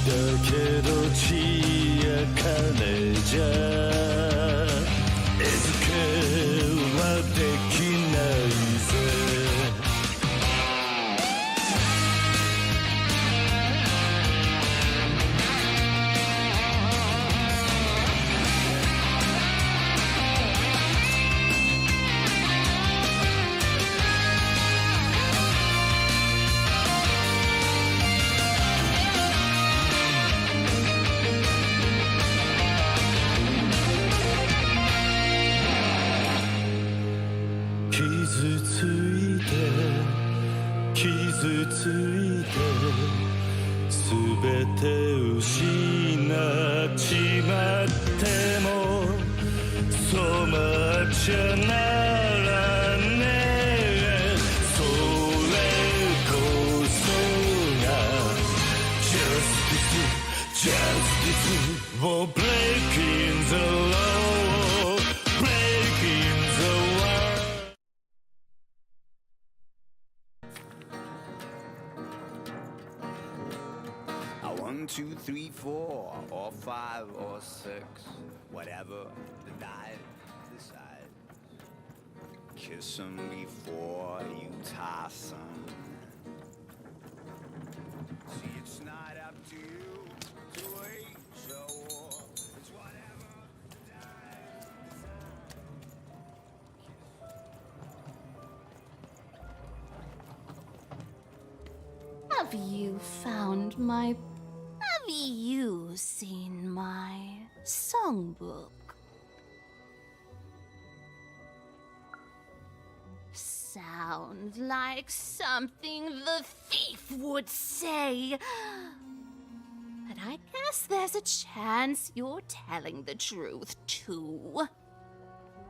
だけど血や金じゃ餌付けはできないぜ傷ついて全て失っちまっても染まっちゃならねえそれこそが Justice for breaking the law breaking the law One, two, three, four, or five, or six, whatever the night decides. Kiss 'em before you toss 'em. See, it's not up to you to wait, so it's whatever the night decides. Have you found my... Have you seen my songbook? Sounds like something the thief would say. But I guess there's a chance you're telling the truth, too.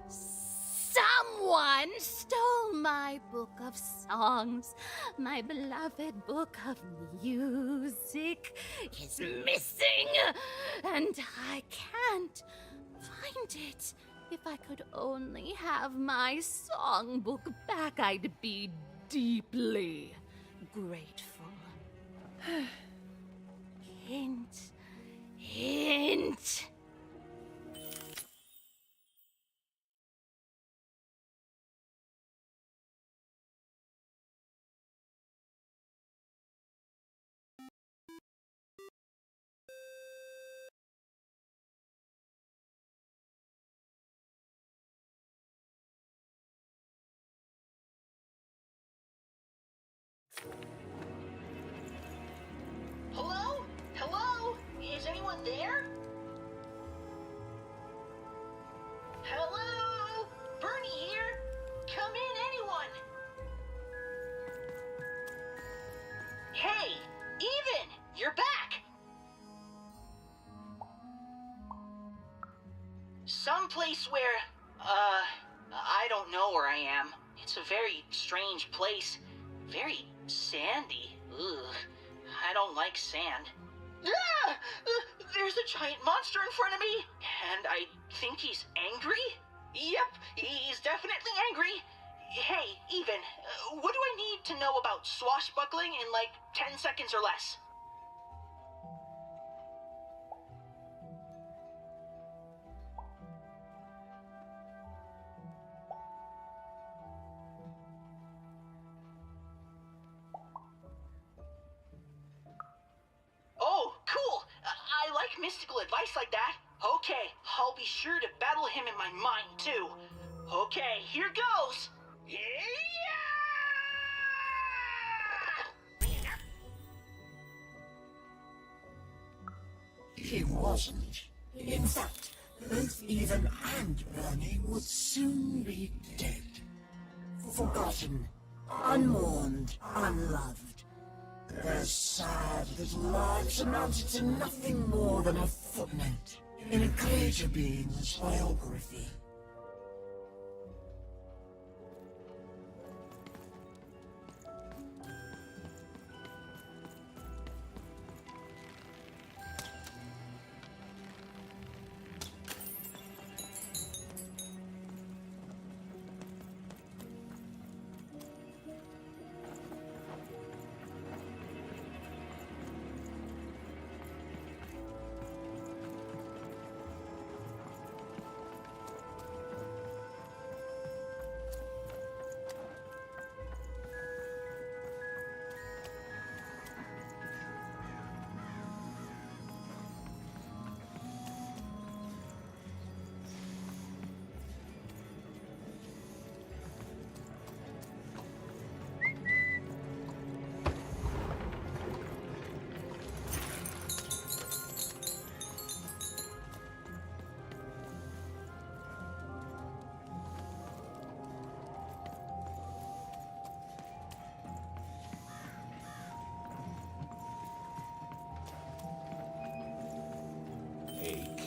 Someone stole my book of songs. My beloved book of music is missing, and I can't find it. If I could only have my songbook back, I'd be deeply grateful. Hint, hint. Hello? Hello? Is anyone there? Hello? Bernie here? Come in, anyone? Hey, Even! You're back! Someplace where, I don't know where I am. It's a very strange place. Very sandy. Ugh. I don't like sand. Ah! There's a giant monster in front of me! And I think he's angry? Yep, he's definitely angry. Hey, Even, what do I need to know about swashbuckling in like 10 seconds or less? Oh, cool! I like mystical advice like that. Okay, I'll be sure to battle him in my mind, too. Okay, here goes! Yeah! He wasn't. In fact, both Even and Bernie would soon be dead. Forgotten, unmourned, unloved. Their sad little lives amounted to nothing more than a footnote in a greater being's biography.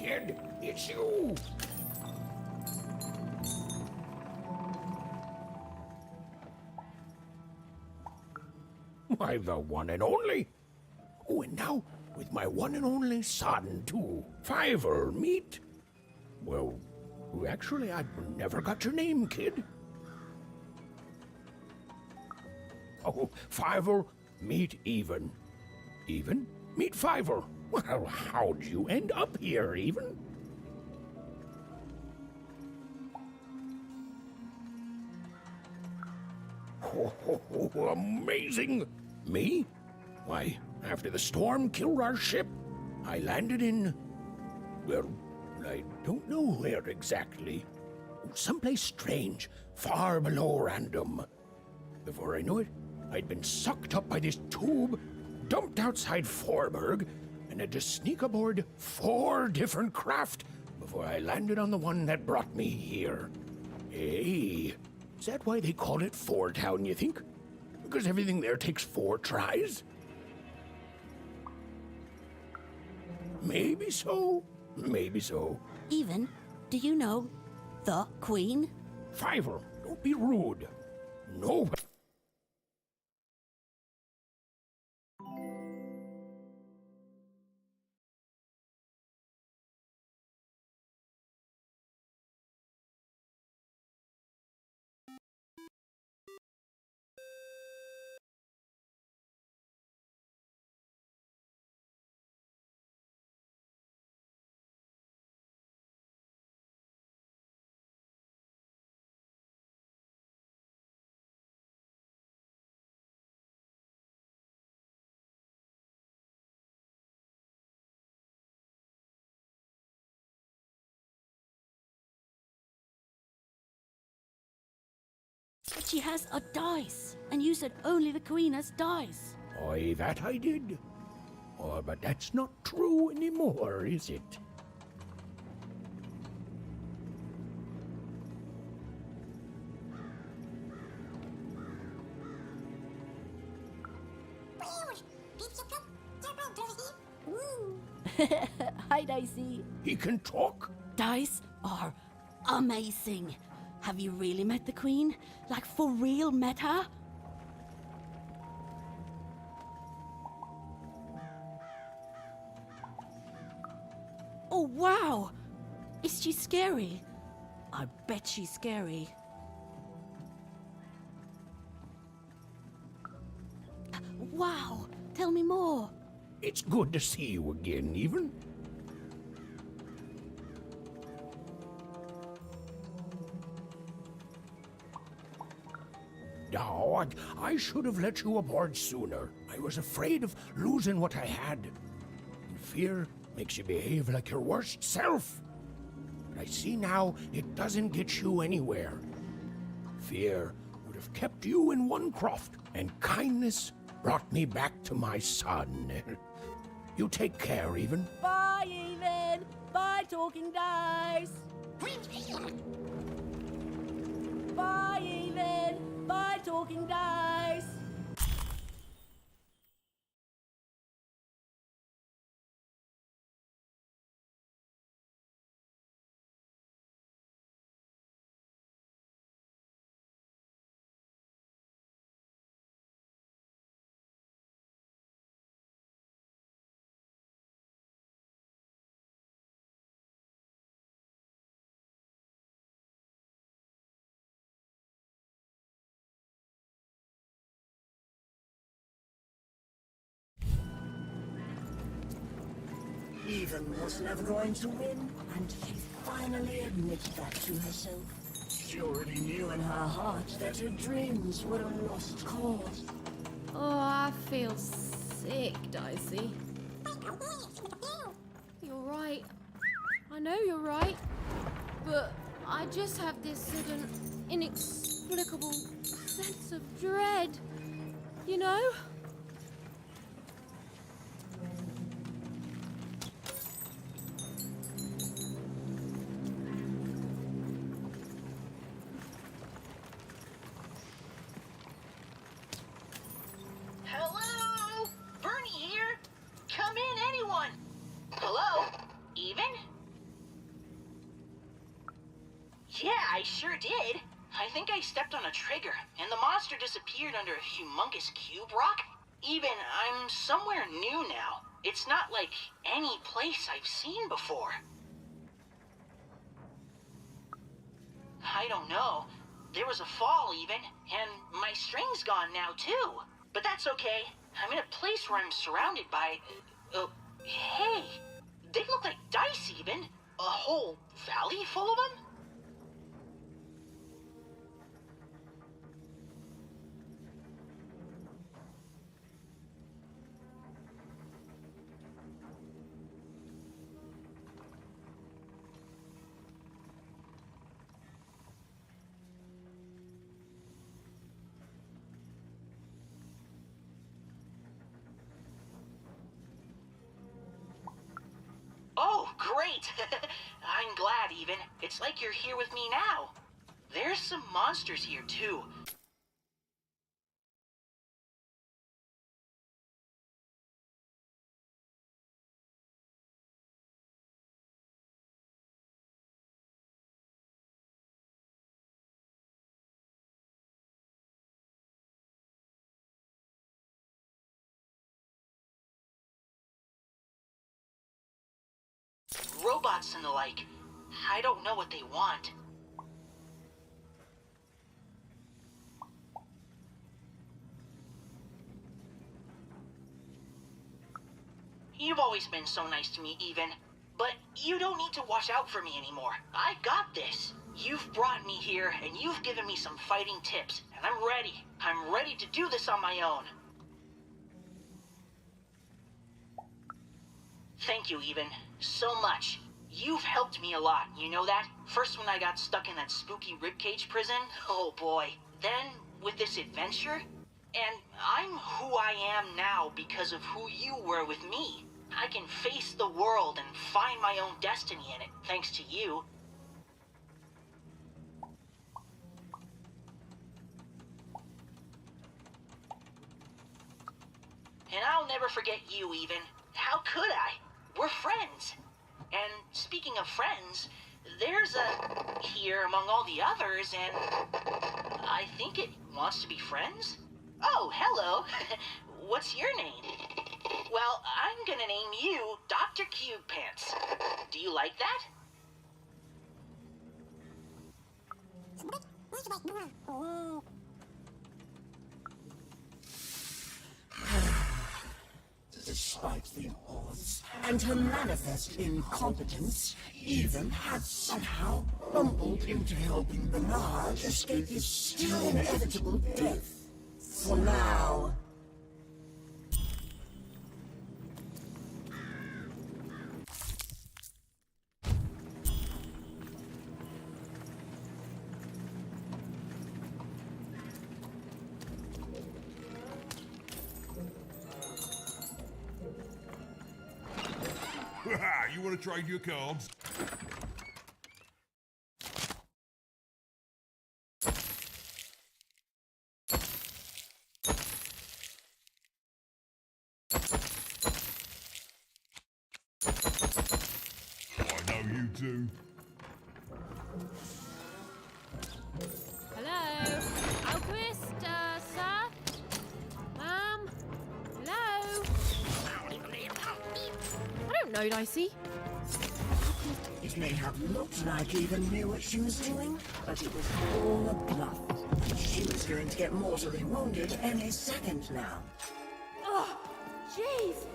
kid. It's you. Why, the one and only. Oh, and now with my one and only son, too. Fiver, meet. Well, actually, I never got your name, kid. Oh, Fiver, meet Even. Even, meet Fiver. Well, how'd you end up here, Even? Oh, amazing! Me? Why, after the storm killed our ship, I landed in... well, I don't know where exactly. Someplace strange, far below random. Before I knew it, I'd been sucked up by this tube, dumped outside Forberg, and had to sneak aboard 4 different craft before I landed on the one that brought me here. Hey, is that why they call it Four Town, you think? Because everything there takes 4 tries? Maybe so. Maybe so. Even, do you know the Queen? Fiver, don't be rude. No. But she has a dice, and you said only the Queen has dice. Aye, that I did. Oh, but that's not true anymore, is it? Hi, Dicey. He can talk? Dice are amazing. Have you really met the Queen? Like, for real met her? Oh, wow! Is she scary? I bet she's scary. Wow! Tell me more. It's good to see you again, Even. Oh, I should have let you aboard sooner. I was afraid of losing what I had. And fear makes you behave like your worst self. But I see now it doesn't get you anywhere. Fear would have kept you in one croft, and kindness brought me back to my son. You take care, Even. Bye, Even. Bye, Talking Dice. Bye, Even. Bye, Talking Dice. Even was never going to win, and she finally admitted that to herself. She already knew in her heart that her dreams were a lost cause. Oh, I feel sick, Dicey. You're right. I know you're right. But I just have this sudden, inexplicable sense of dread. You know? Hello? Bernie here? Come in, anyone? Hello? Even? I sure did. I think I stepped on a trigger, and the monster disappeared under a humongous cube rock. Even, I'm somewhere new now. It's not like any place I've seen before. I don't know. There was a fall even, and my string's gone now too. But that's okay. I'm in a place where I'm surrounded by... hey! They look like dice even. A whole valley full of them? Oh, great! I'm glad, even. It's like you're here with me now. There's some monsters here, too. Robots and the like. I don't know what they want. You've always been so nice to me, even. But you don't need to watch out for me anymore. I got this. You've brought me here, and you've given me some fighting tips, and I'm ready. I'm ready to do this on my own. Thank you, even. So much. You've helped me a lot, you know that? First when I got stuck in that spooky ribcage prison, oh boy. Then, with this adventure, and I'm who I am now because of who you were with me. I can face the world and find my own destiny in it, thanks to you. And I'll never forget you, even. How could I? We're friends. And speaking of friends, there's a here among all the others, and I think it wants to be friends? Oh, hello. What's your name? Well, I'm gonna name you Dr. Cube Pants. Do you like that? Despite the odds and her manifest incompetence, Even had somehow bumbled into helping Bernard escape his still inevitable death. For now. You want to trade your cards? I know you do. Hello? Alquist, sir? Hello? I don't know, Dicey. It may have looked like Even knew what she was doing, but it was all a bluff. She was going to get mortally wounded any second now. Oh, jeez.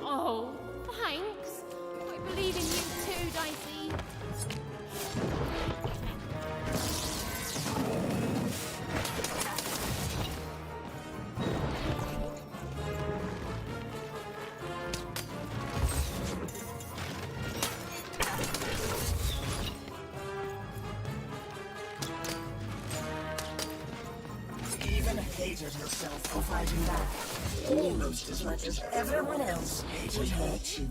Oh, thanks. I believe in you too, Dicey. Even hated herself for fighting back, almost as much as everyone else hated her too.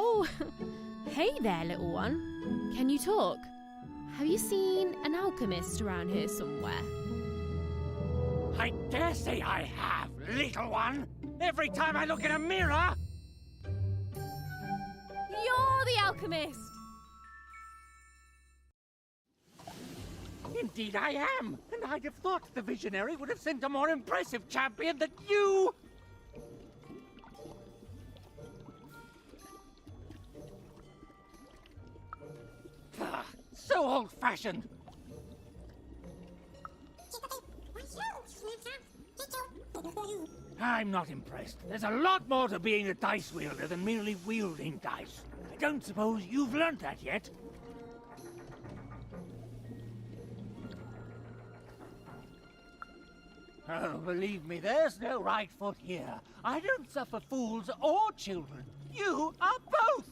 Oh, hey there, little one. Can you talk? Have you seen an alchemist around here somewhere? I dare say I have, little one. Every time I look in a mirror... You're the alchemist! Indeed I am, and I'd have thought the Visionary would have sent a more impressive champion than you! So old-fashioned! I'm not impressed. There's a lot more to being a dice wielder than merely wielding dice. I don't suppose you've learnt that yet? Oh, believe me, there's no right foot here. I don't suffer fools or children. You are both!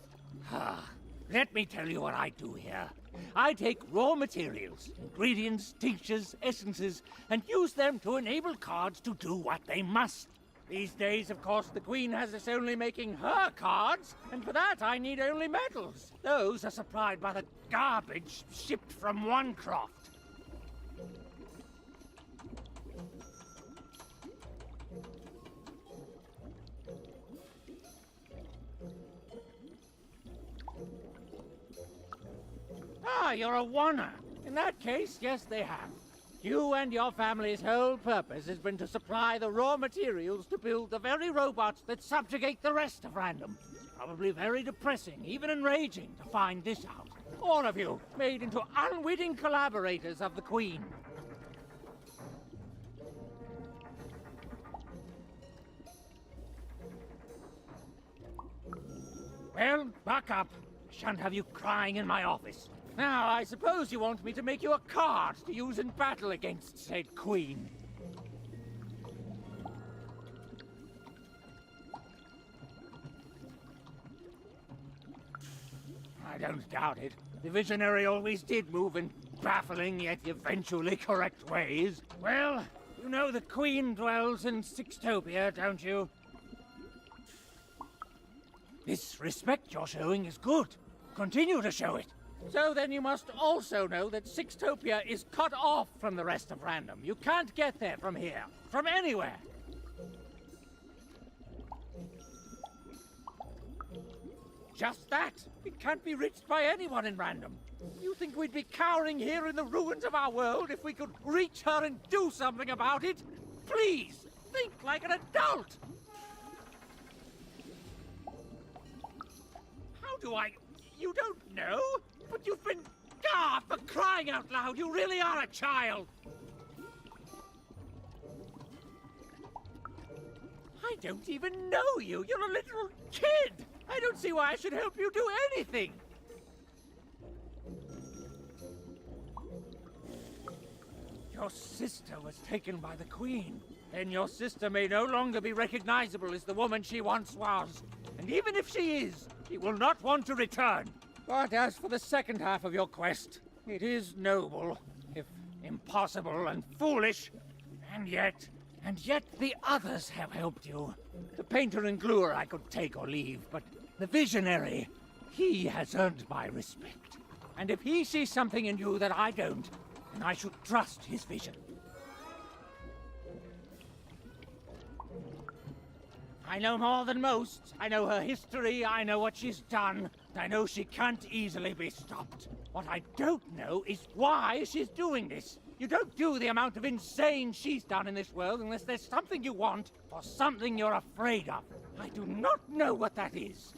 Let me tell you what I do here. I take raw materials, ingredients, tinctures, essences, and use them to enable cards to do what they must. These days, of course, the Queen has us only making her cards, and for that I need only metals. Those are supplied by the garbage shipped from Onecroft. Ah, you're a oner. In that case, yes, they have. You and your family's whole purpose has been to supply the raw materials to build the very robots that subjugate the rest of Random. It's probably very depressing, even enraging, to find this out. All of you, made into unwitting collaborators of the Queen. Well, buck up. I shan't have you crying in my office. Now, I suppose you want me to make you a card to use in battle against said Queen. I don't doubt it. The Visionary always did move in baffling yet eventually correct ways. Well, you know the Queen dwells in Sixtopia, don't you? This respect you're showing is good. Continue to show it. So then you must also know that Sixtopia is cut off from the rest of Random. You can't get there from here, from anywhere. Just that. It can't be reached by anyone in Random. You think we'd be cowering here in the ruins of our world if we could reach her and do something about it? Please, think like an adult! How do I... You don't know? But you've been... Ah, for crying out loud, you really are a child! I don't even know you. You're a little kid. I don't see why I should help you do anything. Your sister was taken by the Queen. Then your sister may no longer be recognizable as the woman she once was. And even if she is, she will not want to return. But as for the second half of your quest, it is noble, if impossible and foolish. And yet the others have helped you. The painter and gluer I could take or leave, but the Visionary, he has earned my respect. And if he sees something in you that I don't, then I should trust his vision. I know more than most. I know her history, I know what she's done. I know she can't easily be stopped. What I don't know is why she's doing this. You don't do the amount of insane she's done in this world unless there's something you want or something you're afraid of. I do not know what that is.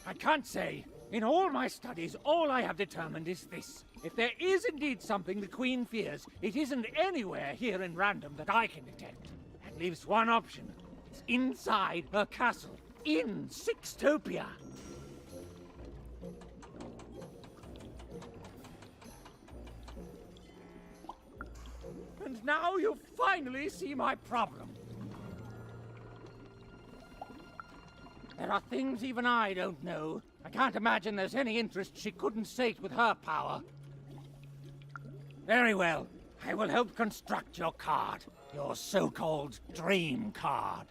I can't say. In all my studies, all I have determined is this. If there is indeed something the Queen fears, it isn't anywhere here in Random that I can detect. That leaves one option. It's inside her castle. In Sixtopia. And now you finally see my problem. There are things even I don't know. I can't imagine there's any interest she couldn't sate with her power. Very well. I will help construct your card. Your so-called dream card.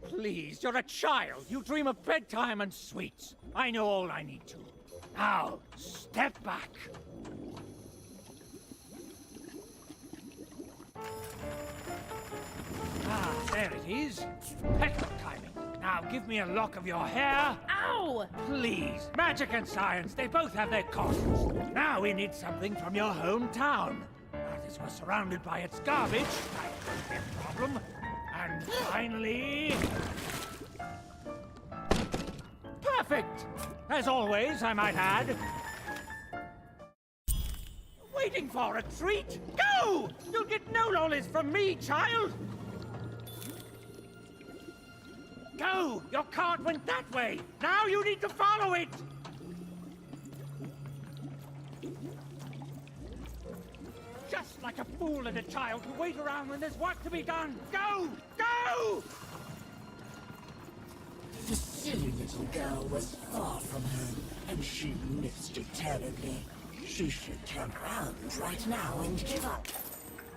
Please, you're a child. You dream of bedtime and sweets. I know all I need to. Now, step back. Ah, there it is. Perfect timing. Now give me a lock of your hair. Ow! Please. Magic and science, they both have their costs. Now we need something from your hometown. Now, as we're surrounded by its garbage, that won't be a problem. And finally... Perfect! As always, I might add. Waiting for a treat? Go! You'll get no lollies from me, child! Go! Your cart went that way! Now you need to follow it! Just like a fool and a child who wait around when there's work to be done! Go! Go! The silly little girl was far from home, and she missed it terribly. She should turn around right now and give up.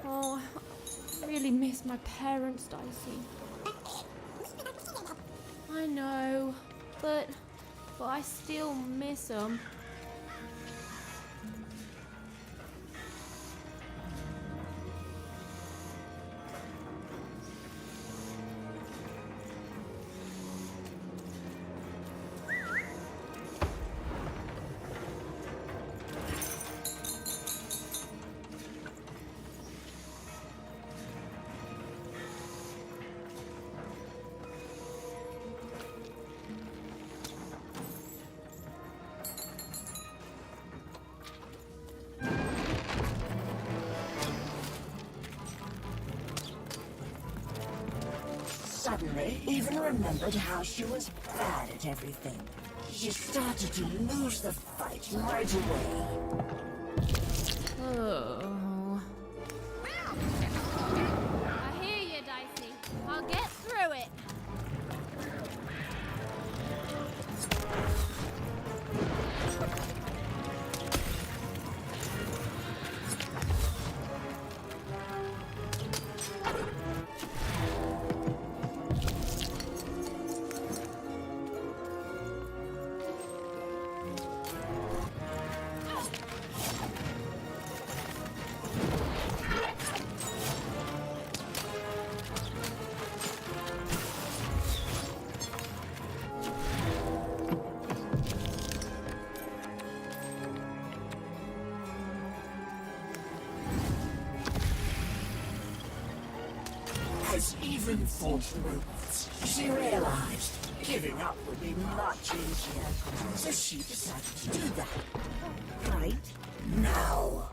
Oh, I really miss my parents, Dicey. I know, but I still miss them. Suddenly, even remembered how she was bad at everything. She started to lose the fight right away. Oh. I hear you, Dicey. I'll get through it. As even fought the robots, she realized giving up would be much easier. So she decided to do that. Right now.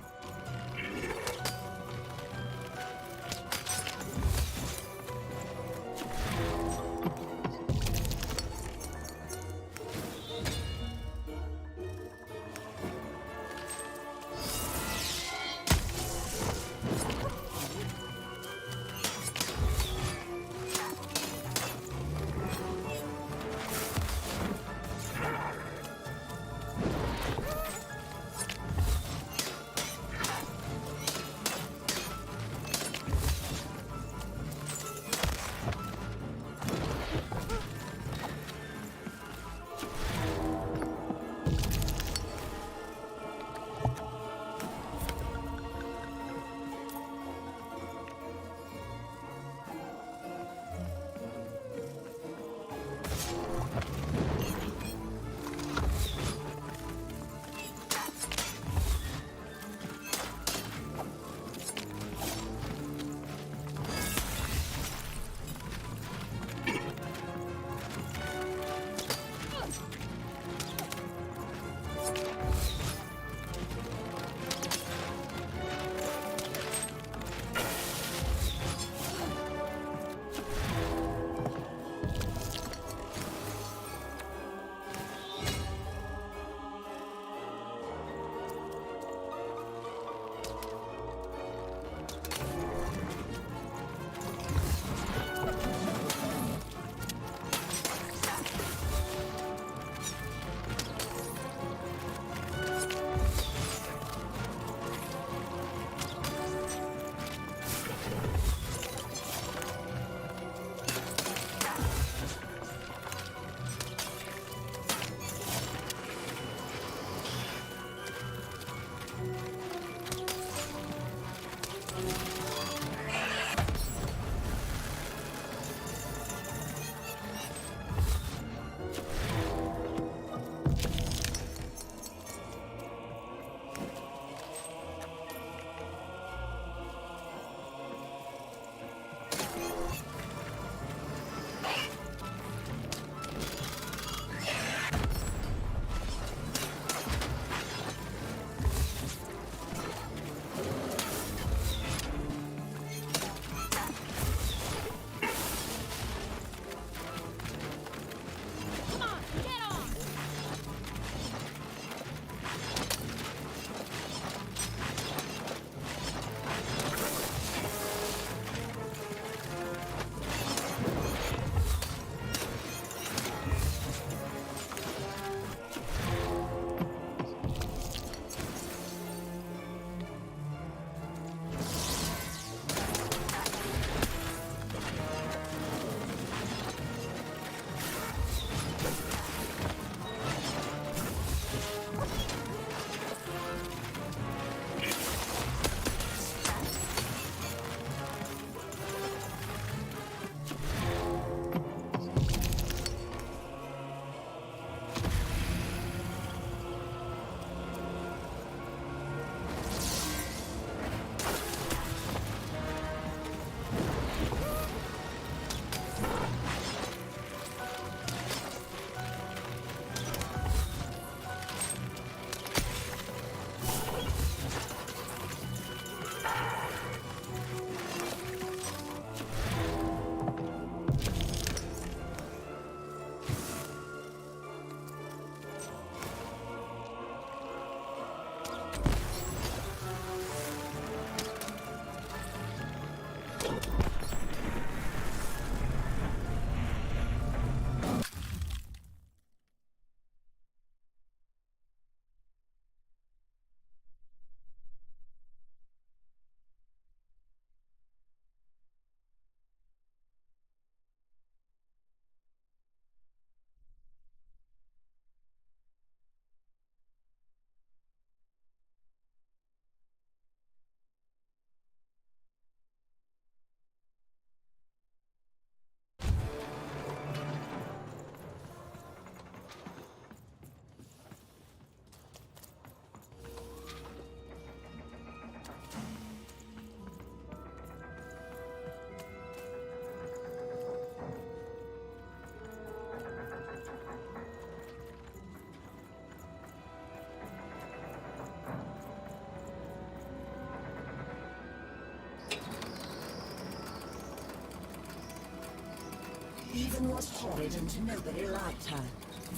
was horrid and nobody liked her.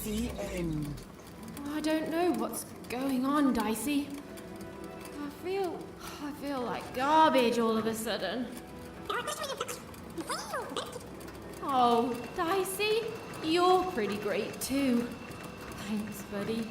The end. I don't know what's going on, Dicey. I feel like garbage all of a sudden. Oh, Dicey, you're pretty great too. Thanks, buddy.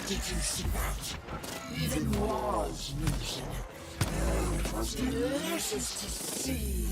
Did you see that? Even was losing. Oh, it was delicious to see.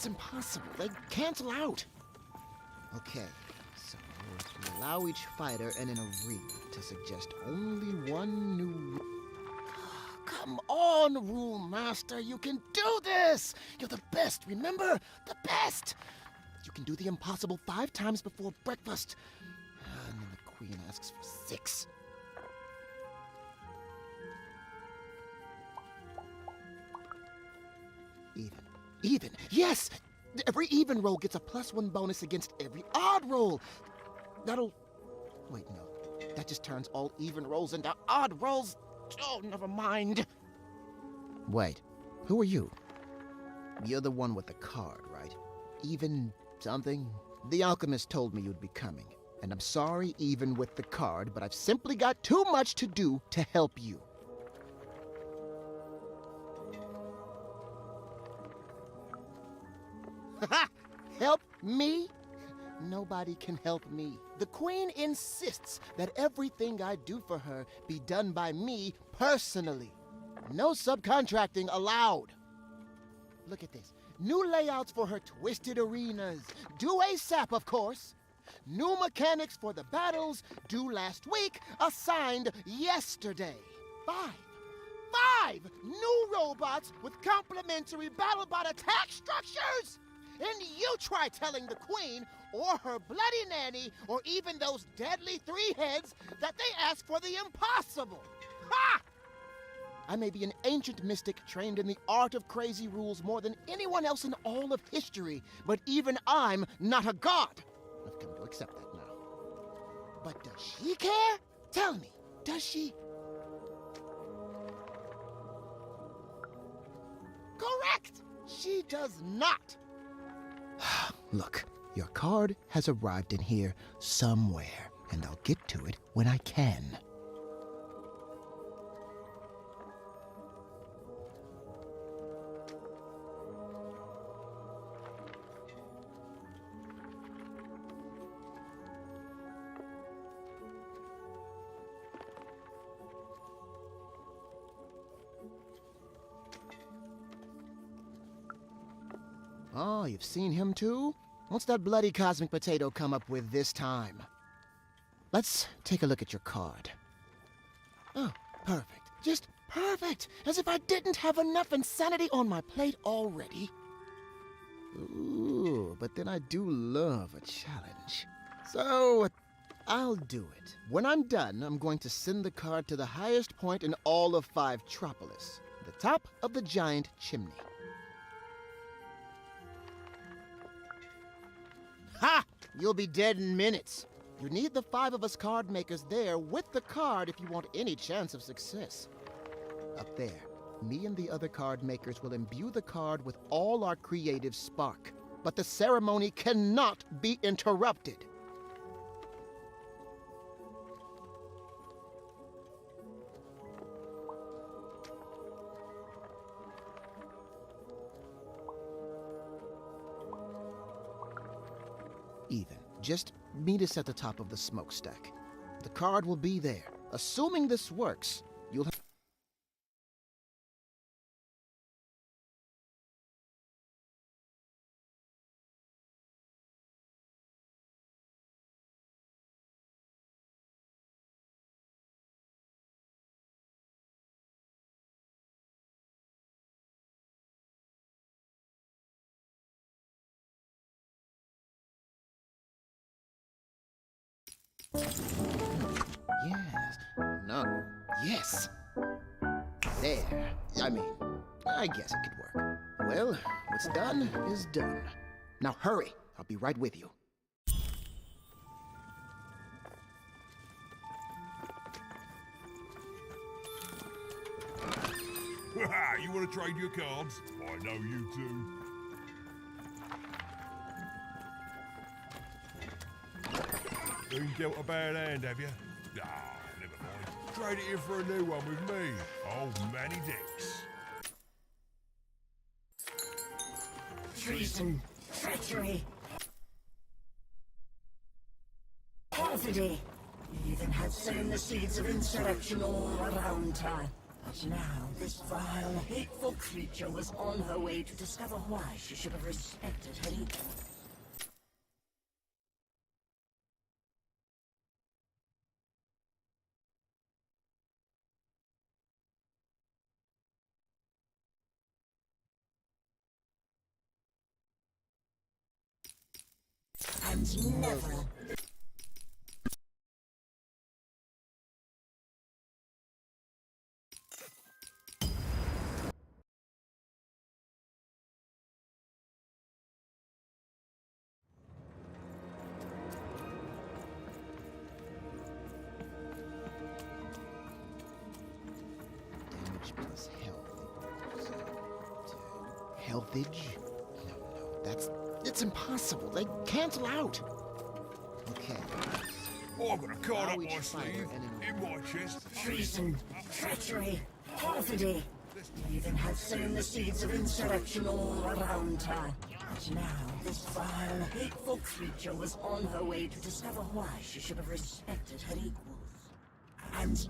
That's impossible. They cancel out. Okay, so we allow each fighter in an arena to suggest only one new rule. Come on, Rule Master. You can do this. You're the best, remember? The best. You can do the impossible 5 times before breakfast. And then the Queen asks for 6. Even. Yes! Every even roll gets a +1 bonus against every odd roll. That'll... Wait, no. That just turns all even rolls into odd rolls. Oh, never mind. Wait, who are you? You're the one with the card, right? Even something? The alchemist told me you'd be coming. And I'm sorry even with the card, but I've simply got too much to do to help you. Help me? Nobody can help me. The Queen insists that everything I do for her be done by me personally. No subcontracting allowed. Look at this. New layouts for her twisted arenas. Due ASAP, of course. New mechanics for the battles, due last week, assigned yesterday. 5 new robots with complementary BattleBot attack structures! And you try telling the Queen, or her bloody nanny, or even those deadly 3 heads, that they ask for the impossible. Ha! I may be an ancient mystic trained in the art of crazy rules more than anyone else in all of history, but even I'm not a god. I've come to accept that now. But does she care? Tell me, does she? Correct! She does not. Look, your card has arrived in here somewhere, and I'll get to it when I can. Oh, you've seen him too? What's that bloody cosmic potato come up with this time? Let's take a look at your card. Oh, perfect. Just perfect! As if I didn't have enough insanity on my plate already. Ooh, but then I do love a challenge. So, I'll do it. When I'm done, I'm going to send the card to the highest point in all of 5-tropolis, the top of the giant chimney. Ha! You'll be dead in minutes. You need the 5 of us card makers there with the card if you want any chance of success. Up there, me and the other card makers will imbue the card with all our creative spark. But the ceremony cannot be interrupted. Even. Just meet us at the top of the smokestack. The card will be there. Assuming this works, you'll have... Yes. No. Yes. There. I mean, I guess it could work. Well, what's done is done. Now hurry. I'll be right with you. You want to trade your cards? I know you do. You dealt a bad hand, have you? Ah, never mind. Trade it in for a new one with me. Old Manny Dix. Treason, treachery, perfidy. Even had sown the seeds of insurrection all around her. But now, this vile, hateful creature was on her way to discover why she should have respected her equal. And never. Damage plus healthage? No, it's impossible. They cancel out. Okay. I've got a card Now up we my should find sleeve, her enemy. in my chest. Treason, treachery, perfidy. You even had sown the seeds of insurrection all around her. But now, this vile, hateful creature was on her way to discover why she should have respected her equals. And...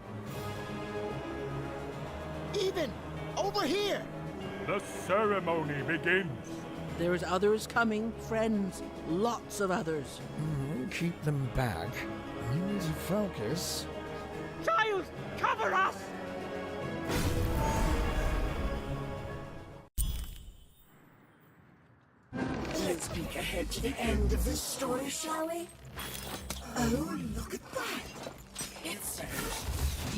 Even! Over here! The ceremony begins. There's others coming, friends. Lots of others. Keep them back. We need to focus. Child, cover us! let's peek ahead to the end of this story, shall we? Oh, look at that! It says,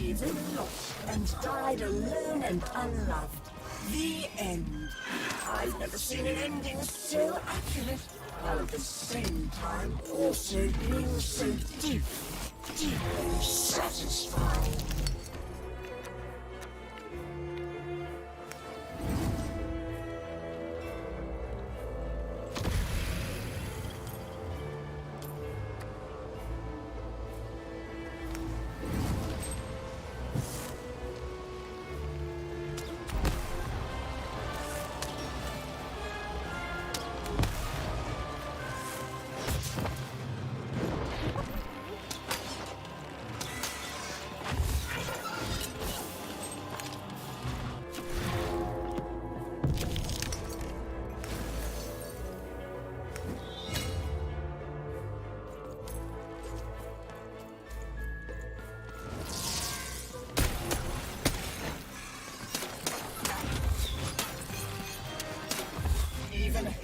Even lost and died alone and unloved. The end. I've never seen an ending so accurate, while at the same time also being so deeply satisfying.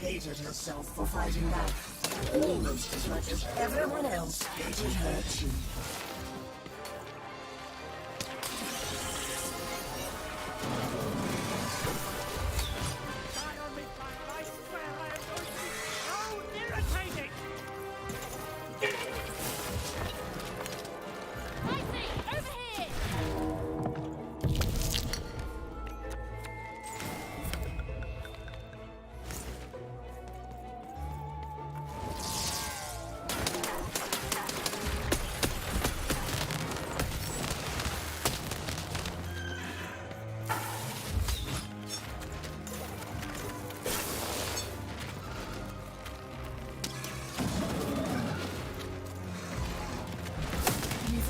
Hated herself for fighting back, almost as much as everyone else hated her too.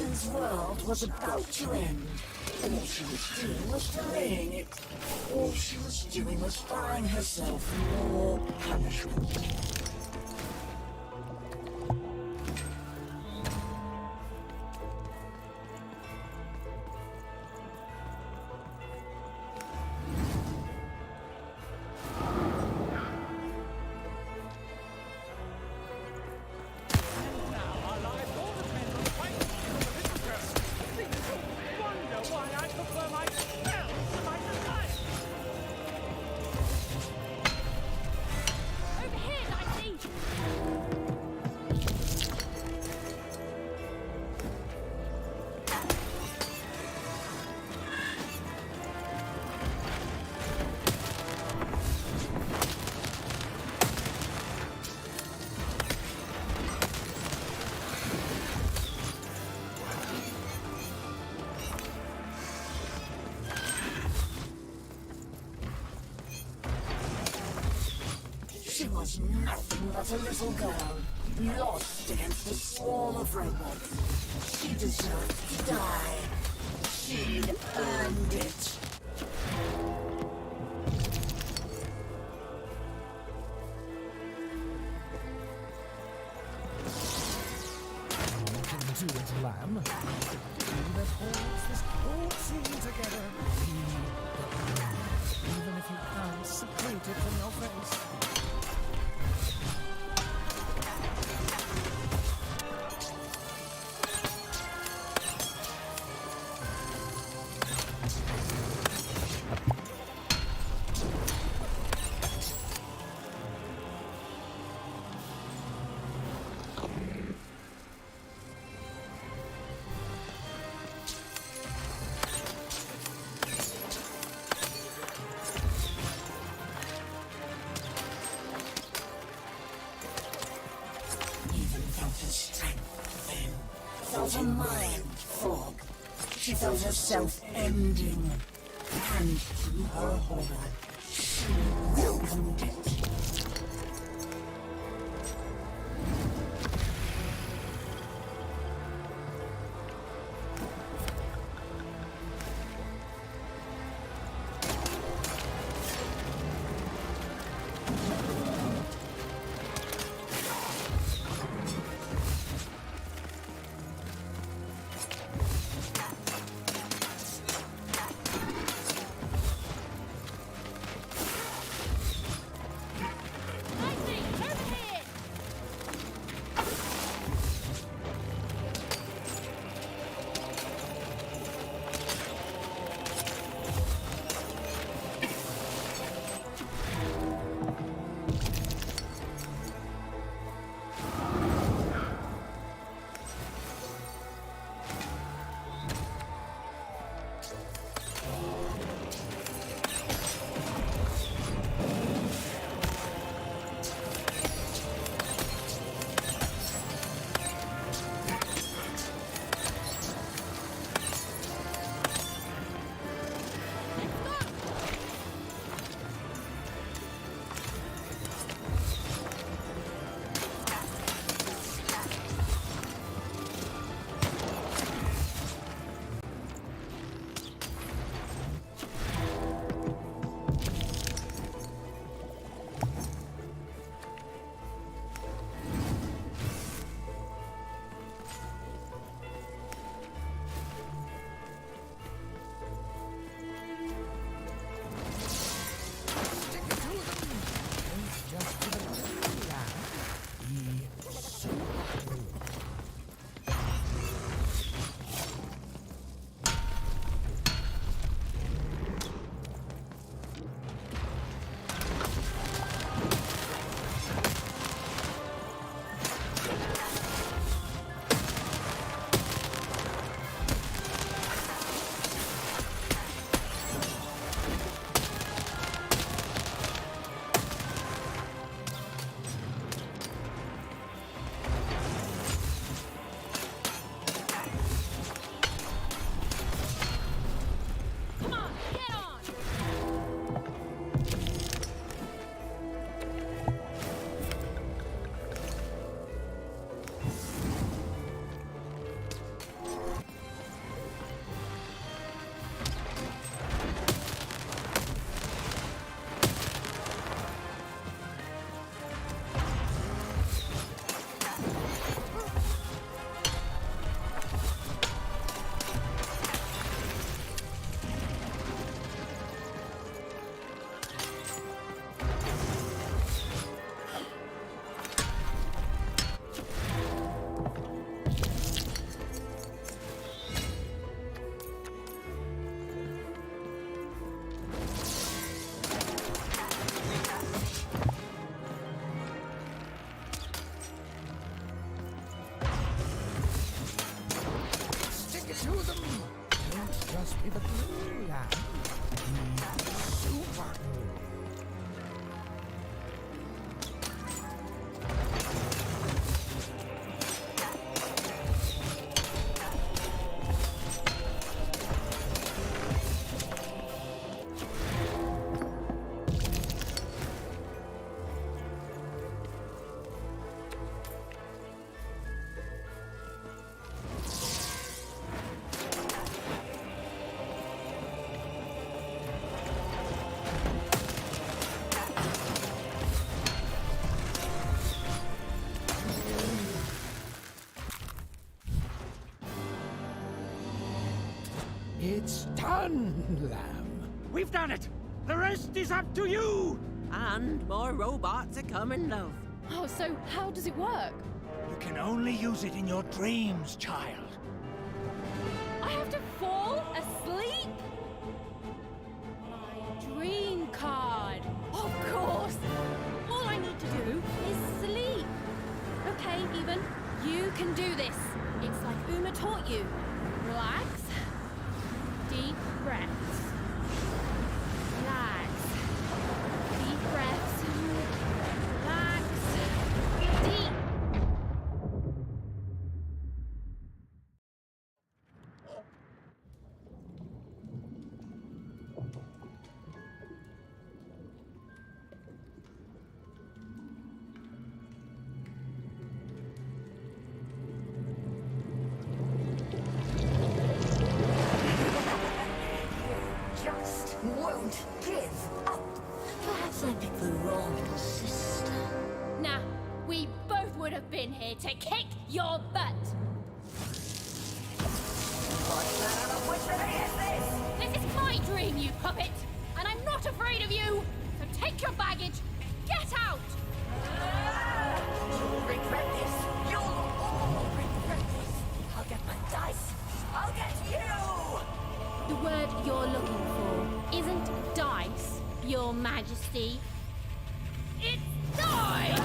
Ethan's world was about to end. All she was doing was delaying it. All she was doing was buying herself more punishment. She was nothing but a little girl, lost against a swarm of robots. She deserved to die. She'd earned it. Do it, lamb. The key that holds this whole scene together. Even if you can't secrete it from your face. Felt a mind fog. She felt herself ending. And through her horror, she welcomed it. It's done, Lamb. We've done it! The rest is up to you! And more robots are coming, love. Oh, so how does it work? You can only use it in your dreams, child. I have to fall asleep? My dream card. Of course. All I need to do is sleep. Okay, Even, you can do this. It's like Uma taught you. Relax. Deep breaths. Relax. Deep breaths. Relax. Deep. Just won't give up. Perhaps I picked the wrong sister. Nah, we both would have been here to kick your butt. What kind of witchery is this? This is my dream, you puppet, and I'm not afraid of you. So take your baggage, get out. You'll regret this. You'll all regret this. I'll get my dice. I'll get you. The word you're looking for isn't dice, Your Majesty. It's die!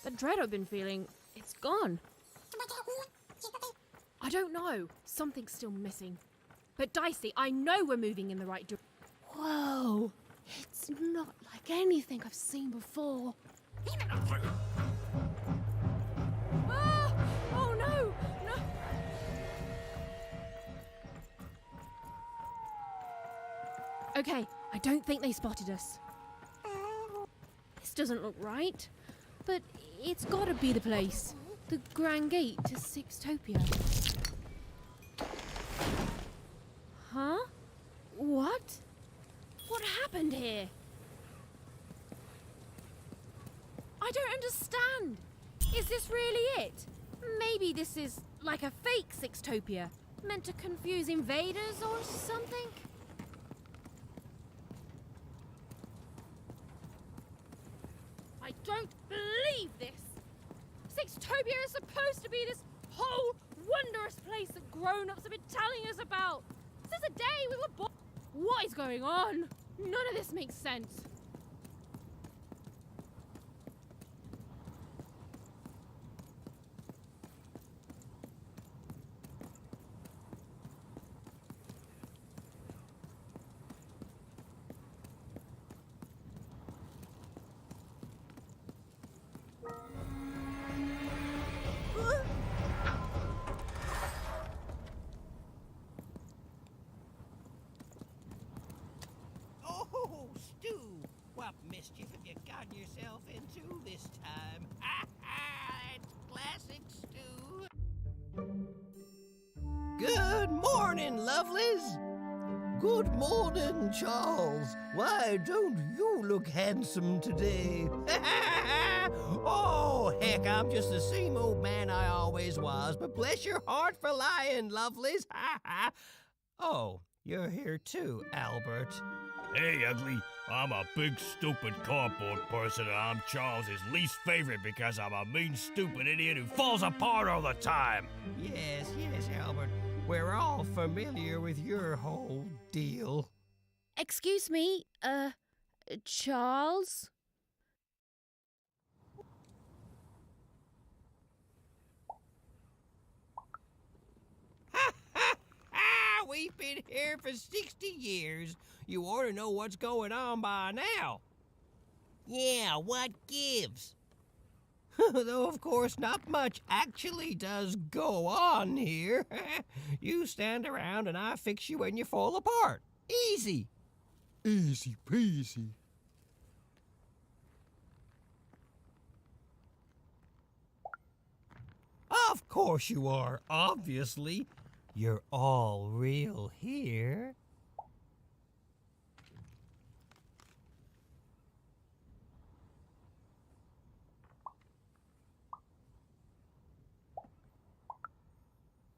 The dread I've been feeling, it's gone. I don't know. Something's still missing. But Dicey, I know we're moving in the right direction. Whoa! It's not like anything I've seen before. Ah! Oh no! No! Okay, I don't think they spotted us. This doesn't look right. But it's gotta be the place. The Grand Gate to Sixtopia. Huh? What? What happened here? I don't understand. Is this really it? Maybe this is like a fake Sixtopia, meant to confuse invaders or something? I don't believe this! Sixtopia is supposed to be this whole wondrous place that grown-ups have been telling us about! Since the day we were born! What is going on? None of this makes sense. Oh, Stu! What mischief have you gotten yourself into this time? Ha ha! It's classic Stu! Good morning, lovelies! Good morning, Charles. Why don't you look handsome today? Oh, heck, I'm just the same old man I always was, but bless your heart for lying, lovelies. Oh, you're here too, Albert. Hey, Ugly. I'm a big, stupid cardboard person, and I'm Charles's least favorite because I'm a mean, stupid idiot who falls apart all the time. Yes, Albert. We're all familiar with your whole deal. Excuse me, Charles? We've been here for 60 years. You ought to know what's going on by now. Yeah, what gives? Though, of course, not much actually does go on here. You stand around and I fix you when you fall apart. Easy. Easy peasy. Of course you are, obviously. You're all real here.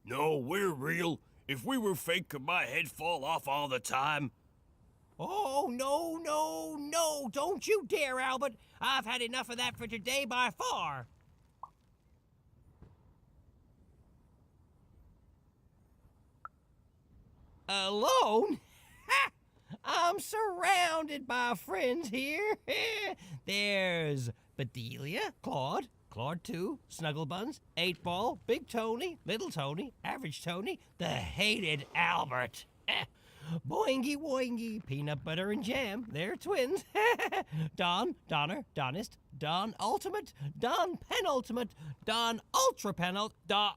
No, we're real. If we were fake, could my head fall off all the time? Oh, no, no, no. Don't you dare, Albert. I've had enough of that for today by far. Alone? Ha! I'm surrounded by friends here. There's Bedelia, Claude, Claude 2, Snugglebuns, 8-Ball, Big Tony, Little Tony, Average Tony, the hated Albert. Boingy Woingy, Peanut Butter and Jam, they're twins. Don, Donner, Donist, Don Ultimate, Don Penultimate, Don Ultra Penult, Don...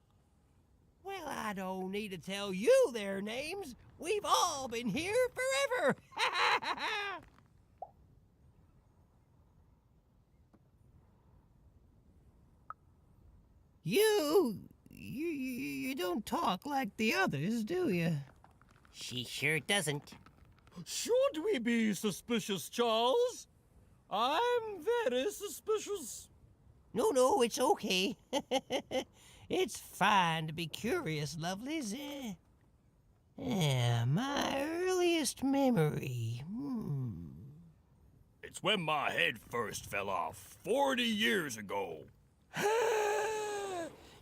Well, I don't need to tell you their names. We've all been here forever. You don't talk like the others, do you? She sure doesn't. Should we be suspicious, Charles? I'm very suspicious. No, it's okay. It's fine to be curious, lovelies. My earliest memory. It's when my head first fell off 40 years ago.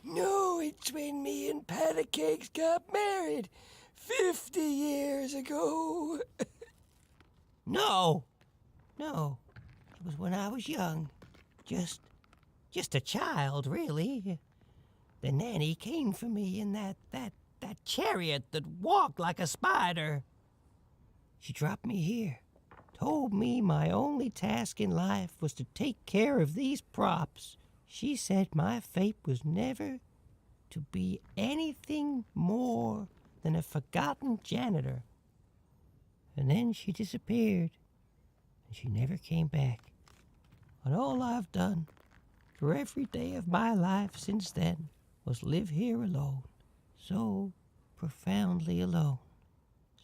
No, it's when me and Patty Cakes got married 50 years ago. No. It was when I was young. Just a child, really. The nanny came for me in that chariot that walked like a spider. She dropped me here, told me my only task in life was to take care of these props. She said my fate was never to be anything more than a forgotten janitor. And then she disappeared, and she never came back. And all I've done for every day of my life since then was live here alone, so profoundly alone,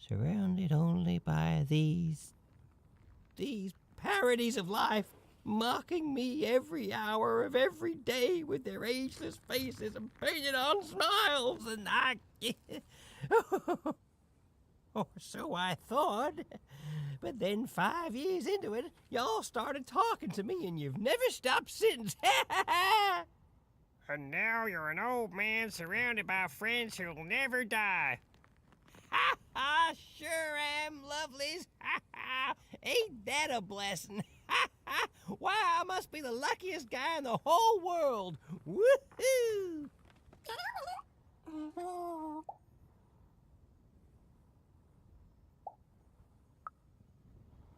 surrounded only by these parodies of life, mocking me every hour of every day with their ageless faces and painted on smiles, and or so I thought. But then 5 years into it, y'all started talking to me, and you've never stopped since. And now you're an old man surrounded by friends who'll never die. Ha ha! Sure am, lovelies. Ha ha! Ain't that a blessing? Ha ha! Why, I must be the luckiest guy in the whole world. Woohoo!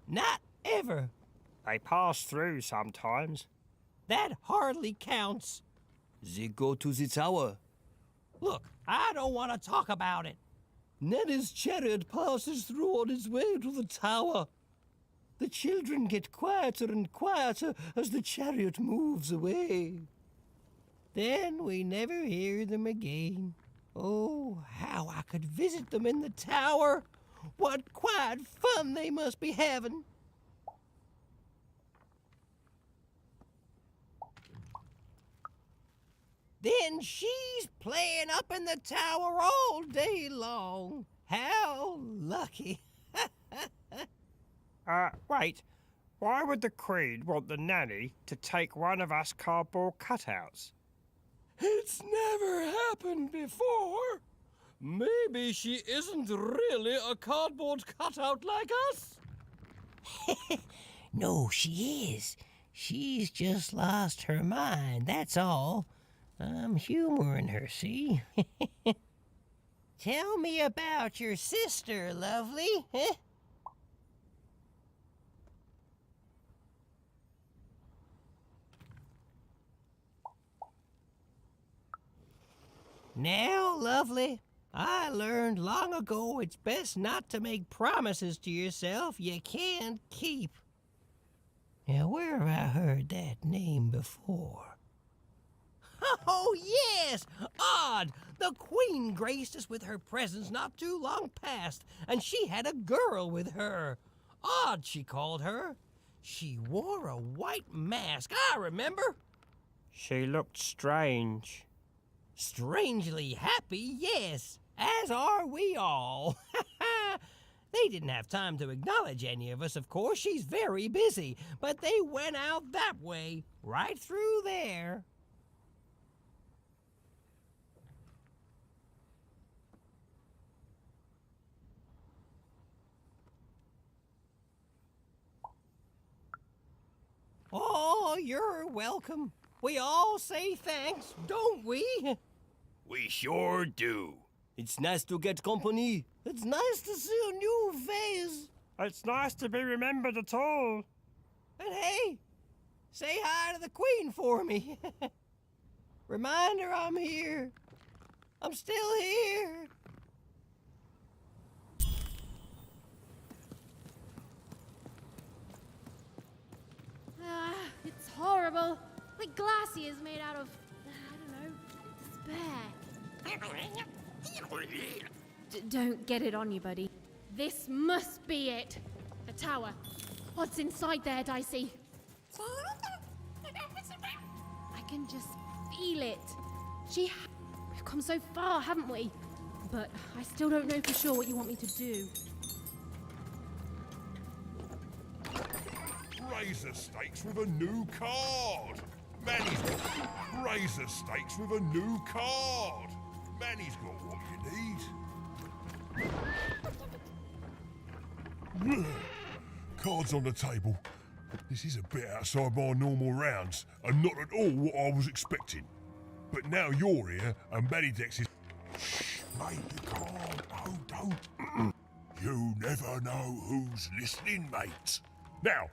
Not ever. They pass through sometimes. That hardly counts. They go to the tower. Look, I don't want to talk about it. Nanny's chariot passes through on its way to the tower. The children get quieter and quieter as the chariot moves away. Then we never hear them again. Oh, how I could visit them in the tower. What quiet fun they must be having. Then she's playing up in the tower all day long. How lucky. Wait. Why would the Queen want the nanny to take one of us cardboard cutouts? It's never happened before. Maybe she isn't really a cardboard cutout like us. No, she is. She's just lost her mind, that's all. I'm humoring her, see? Tell me about your sister, lovely. Now, lovely, I learned long ago it's best not to make promises to yourself you can't keep. Now, where have I heard that name before? Oh, yes! Odd! The Queen graced us with her presence not too long past, and she had a girl with her. Odd, she called her. She wore a white mask, I remember. She looked strange. Strangely happy, yes, as are we all. They didn't have time to acknowledge any of us, of course. She's very busy, but they went out that way, right through there. Oh, you're welcome. We all say thanks, don't we? We sure do. It's nice to get company. It's nice to see a new face. It's nice to be remembered at all. And hey, say hi to the Queen for me. Remind her I'm here. I'm still here. It's horrible. Like glaciers made out of, I don't know, despair. Don't get it on you, buddy. This must be it. A tower. What's inside there, Dicey? I can just feel it. We've come so far, haven't we? But I still don't know for sure what you want me to do. Razor stakes with a new card. Manny's got razor stakes with a new card. Manny's got what you need. Cards on the table. This is a bit outside my normal rounds, and not at all what I was expecting. But now you're here, and Manny Dex is... Shh, mate, you can't. Oh, don't. You never know who's listening, mate. Now...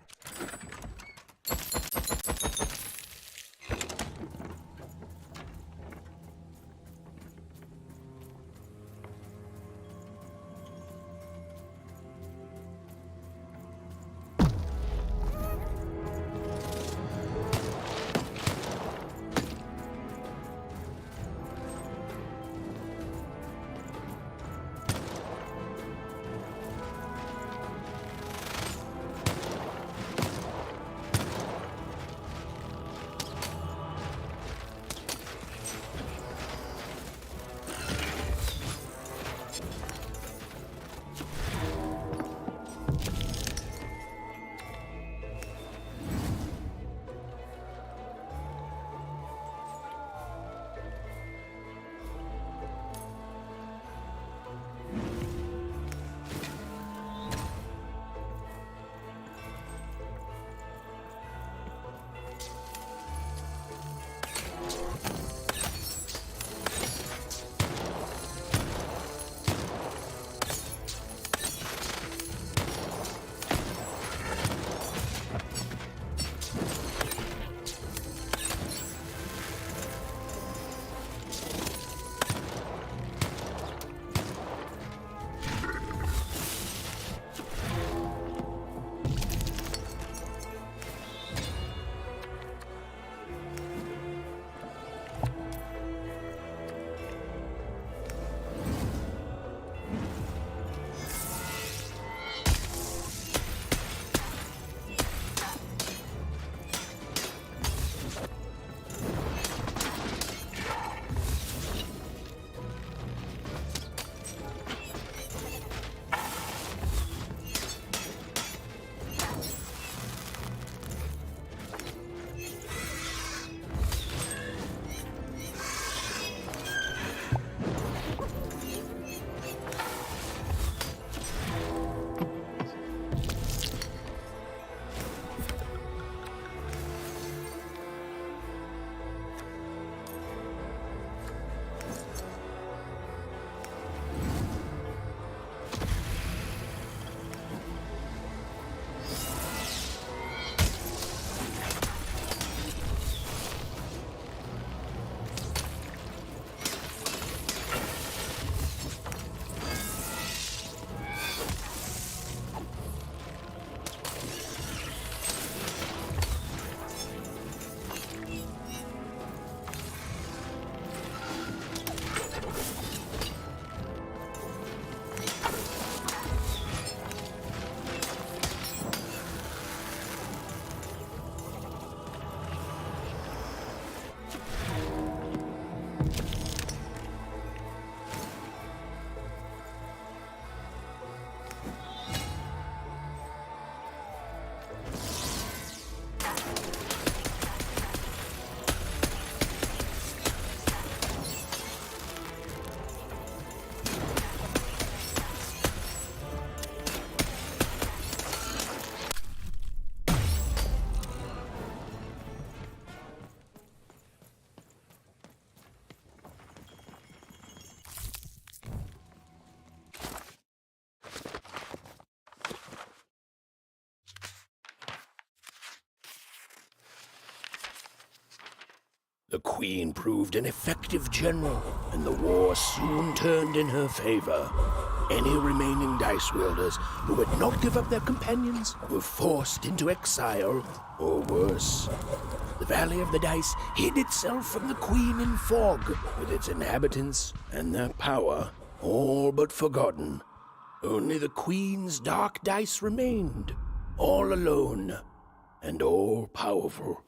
The Queen proved an effective general, and the war soon turned in her favor. Any remaining dice wielders who would not give up their companions were forced into exile, or worse. The Valley of the Dice hid itself from the Queen in fog, with its inhabitants and their power all but forgotten. Only the Queen's dark dice remained, all alone and all powerful.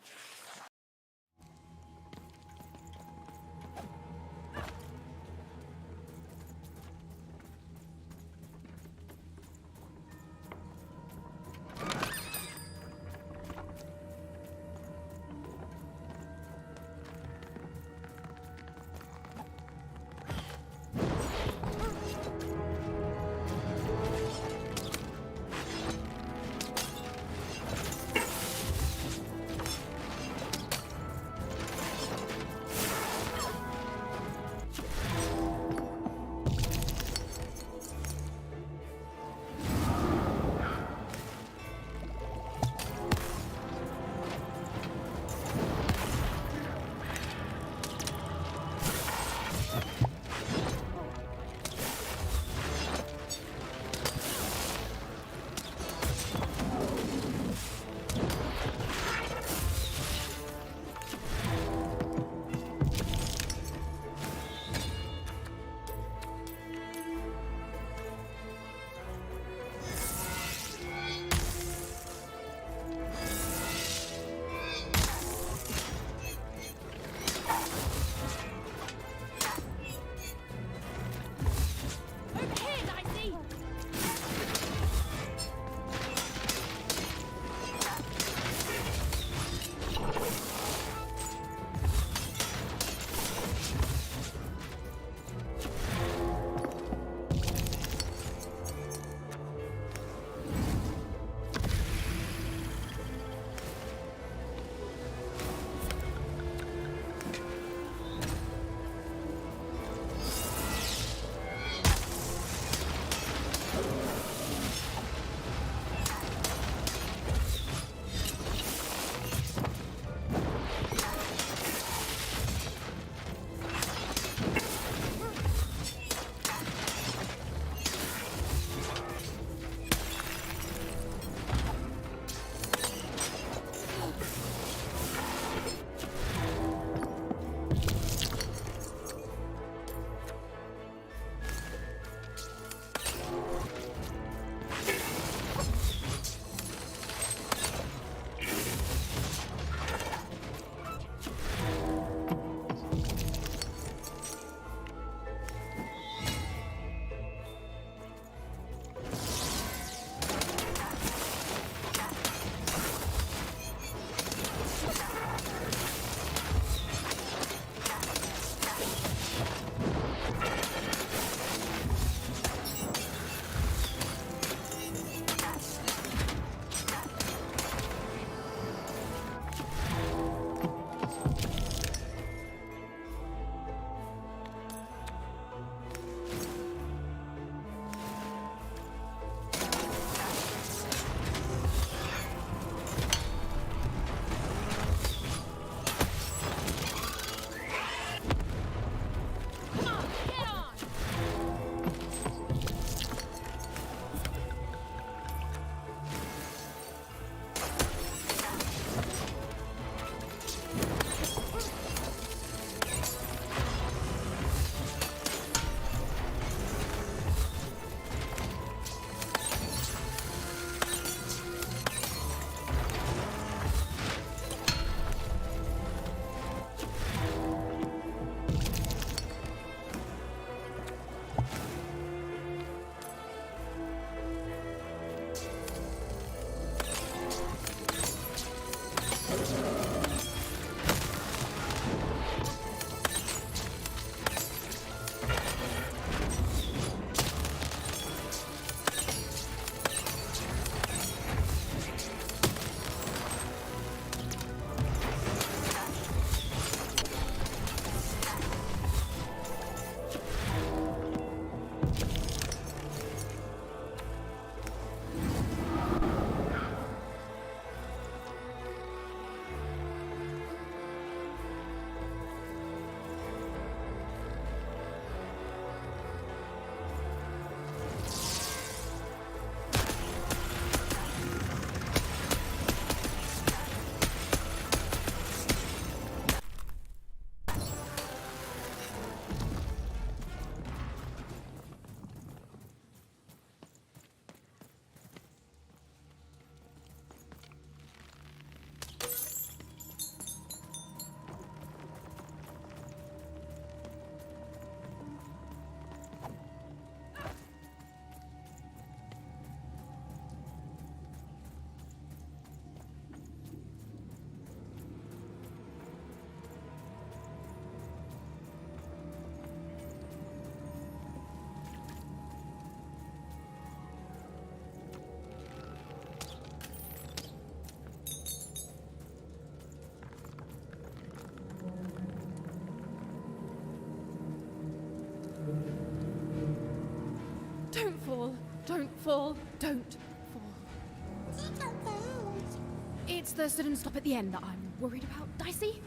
It's the sudden stop at the end that I'm worried about, Dicey.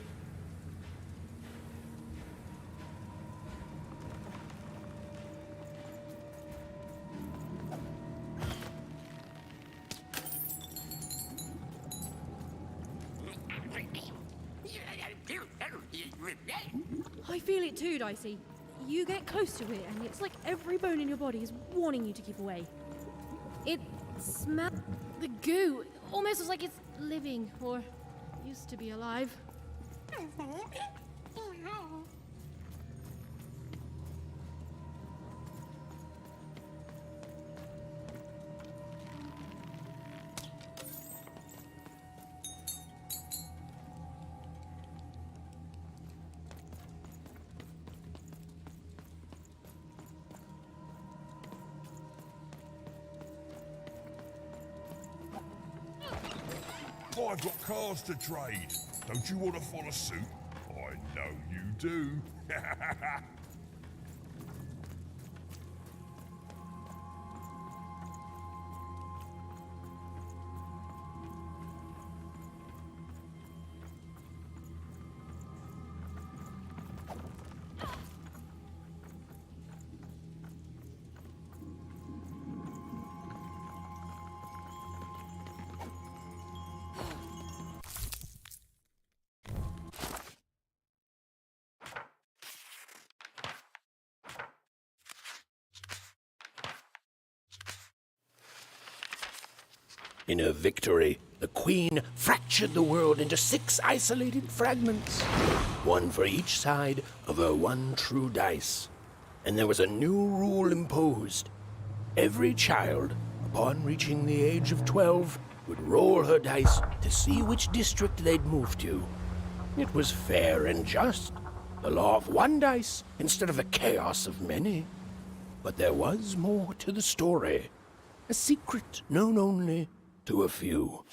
I feel it too, Dicey. You get close to it, and it's like every bone in your body is warning you to keep away. It smells... the goo almost looks like it's living, or used to be alive. I've got cars to trade. Don't you want to follow suit? I know you do. In her victory, the Queen fractured the world into 6 isolated fragments, one for each side of her one true dice. And there was a new rule imposed. Every child, upon reaching the age of 12, would roll her dice to see which district they'd move to. It was fair and just, the law of one dice instead of the chaos of many. But there was more to the story, a secret known only to a few.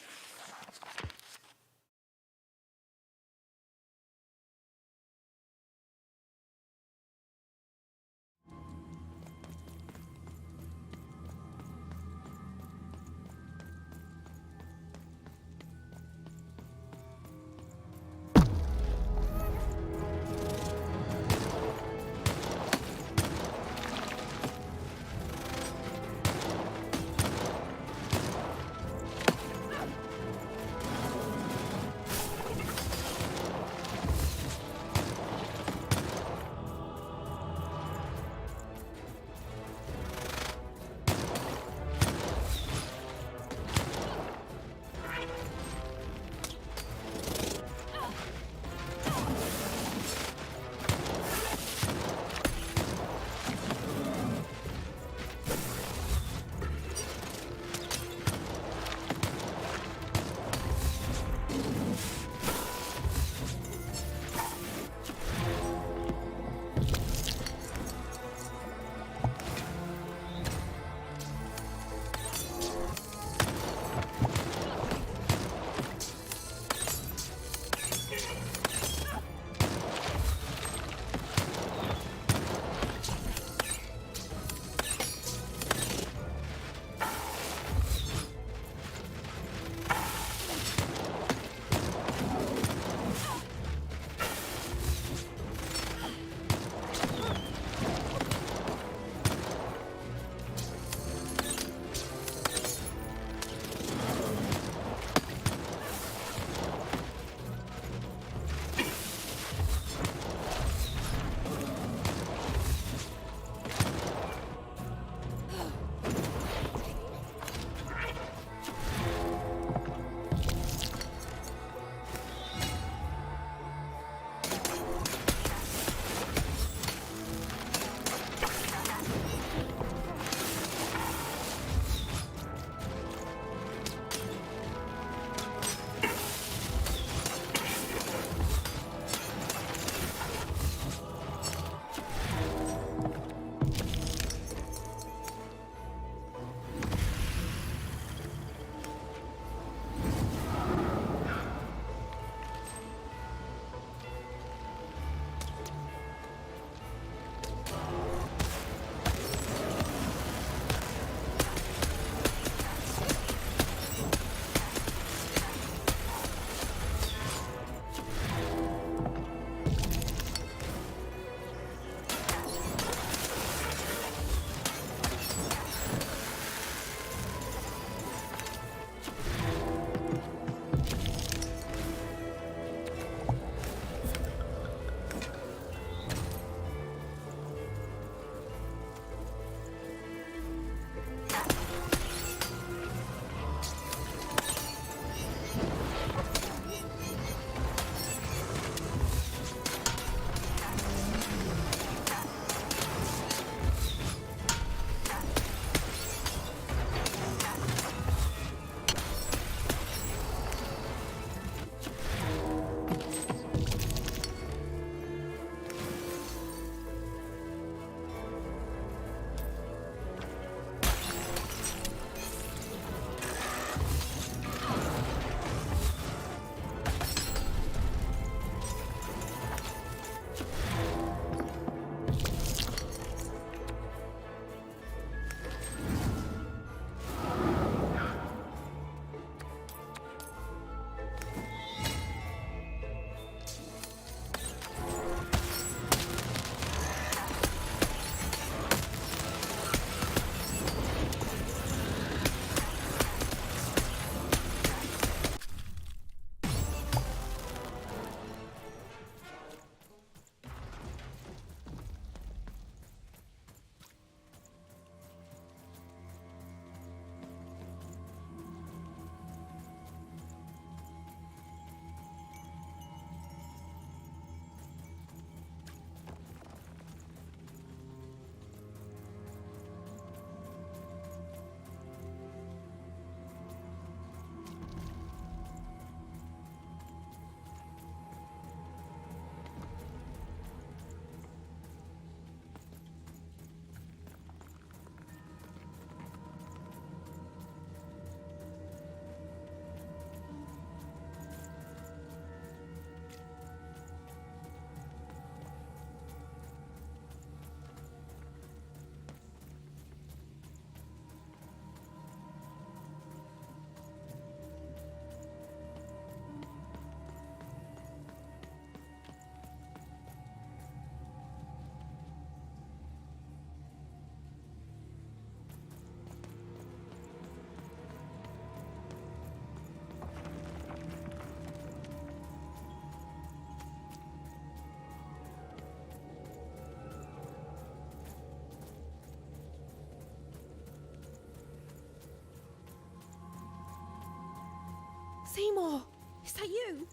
Seymour, is that you?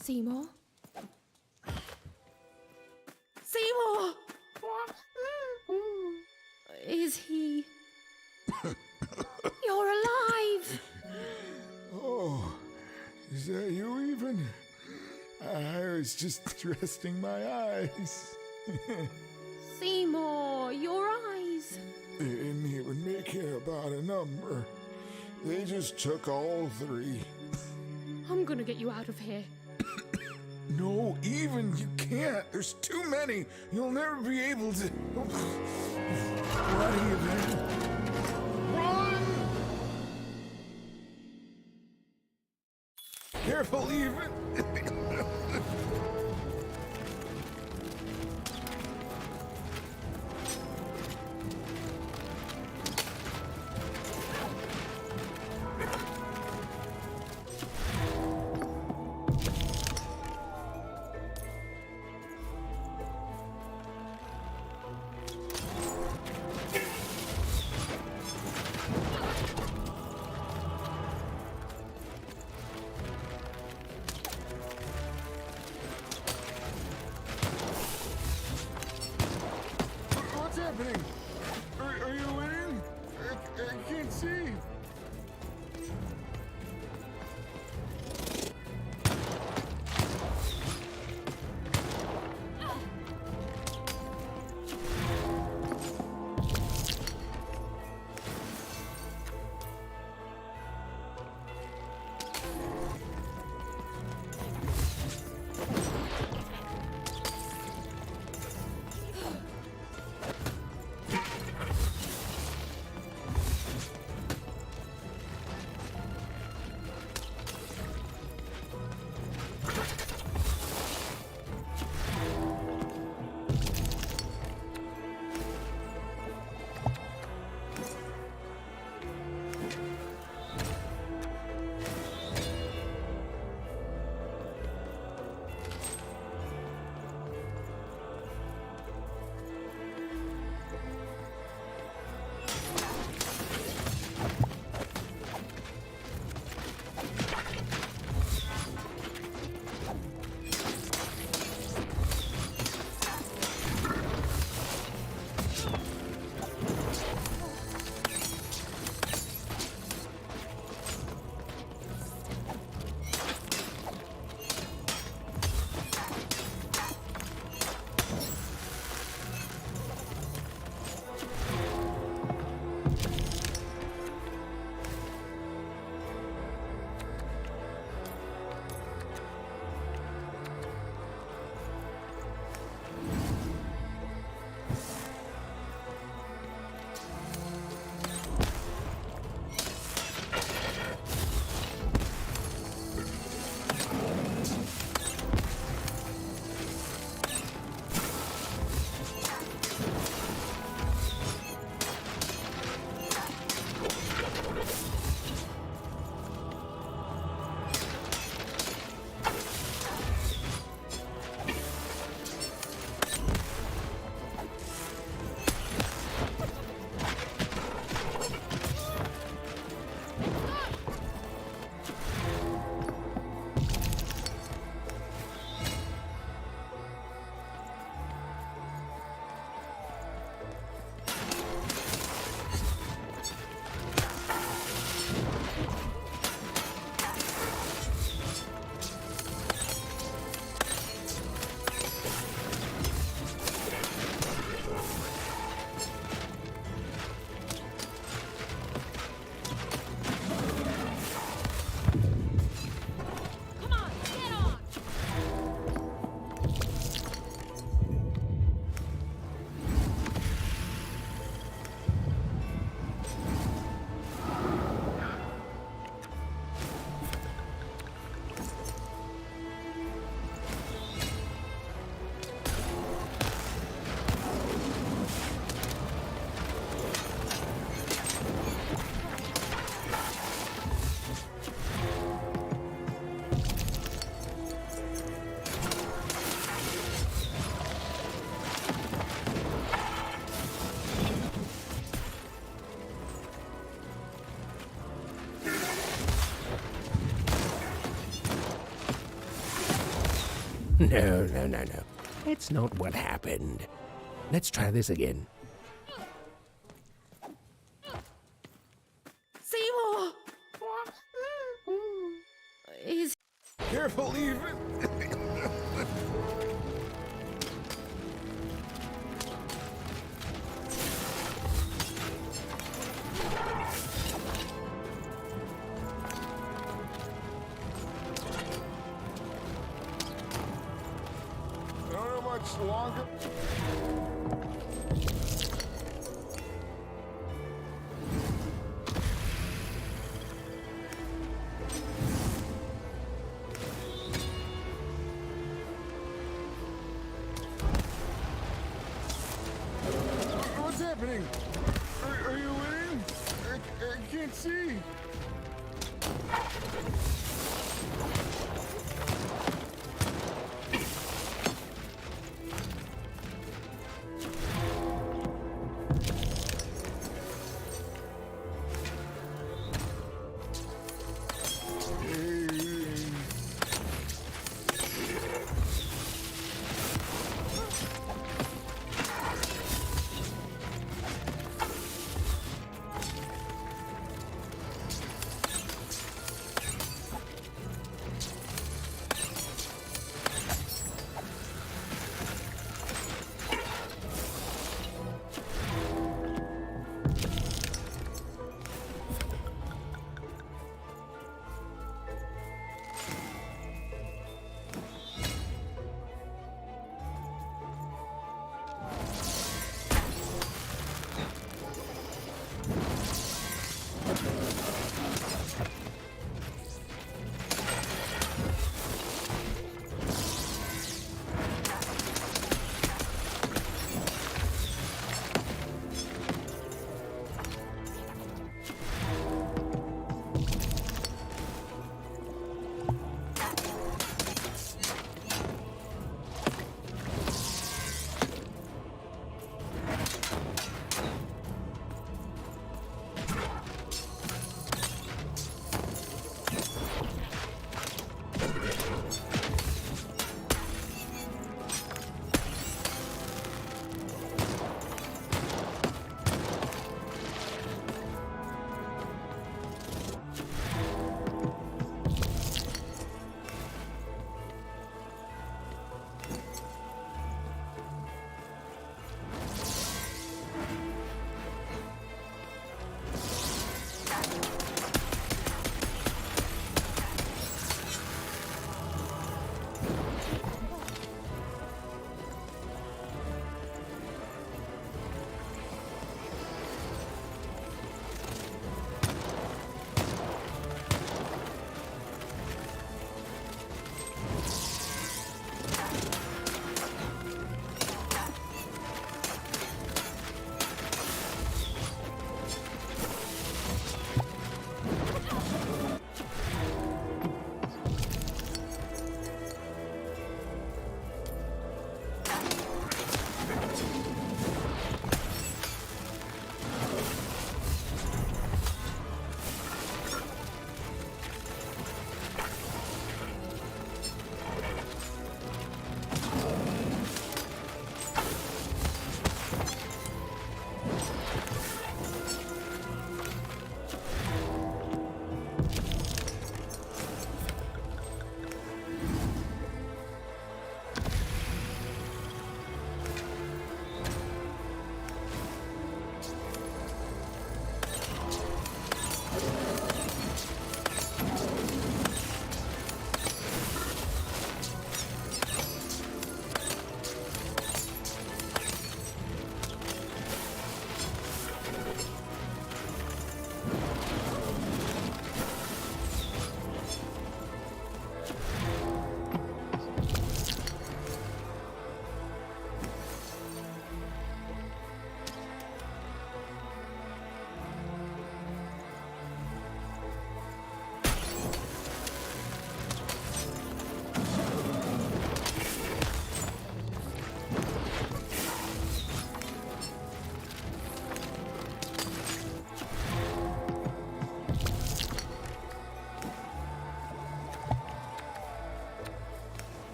Seymour? Seymour! Is he... You're alive! Oh, is that you even? I was just resting my eyes. Seymour, your eyes. They didn't even care about a number. They just took all 3. I'm gonna get you out of here. No, even you can't. There's too many. You'll never be able to. What are you doing? Run! Careful, even. What's happening? Are you winning? I can't see. No. That's not what happened. Let's try this again. Seymour! He's... Careful, even. Not much longer. What's happening? Are you winning? I can't see.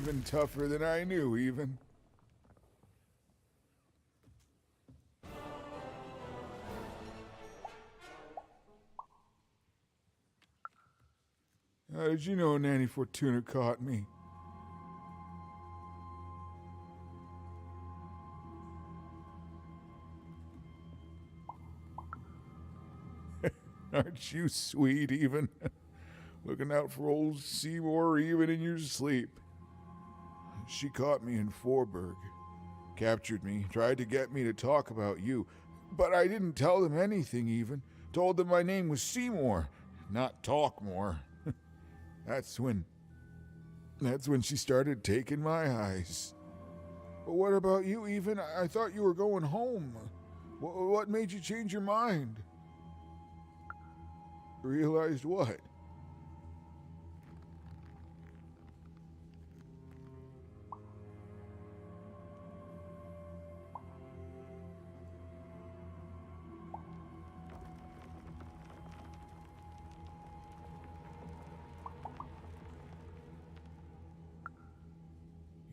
even tougher than I knew, even. How did you know Nanny Fortuna caught me? Aren't you sweet, even? Looking out for old Seymour even in your sleep. She caught me in Forburg, captured me, tried to get me to talk about you, but I didn't tell them anything even. Told them my name was Seymour, not Talkmore. That's when she started taking my eyes. But what about you, even? I thought you were going home. What made you change your mind? Realized what?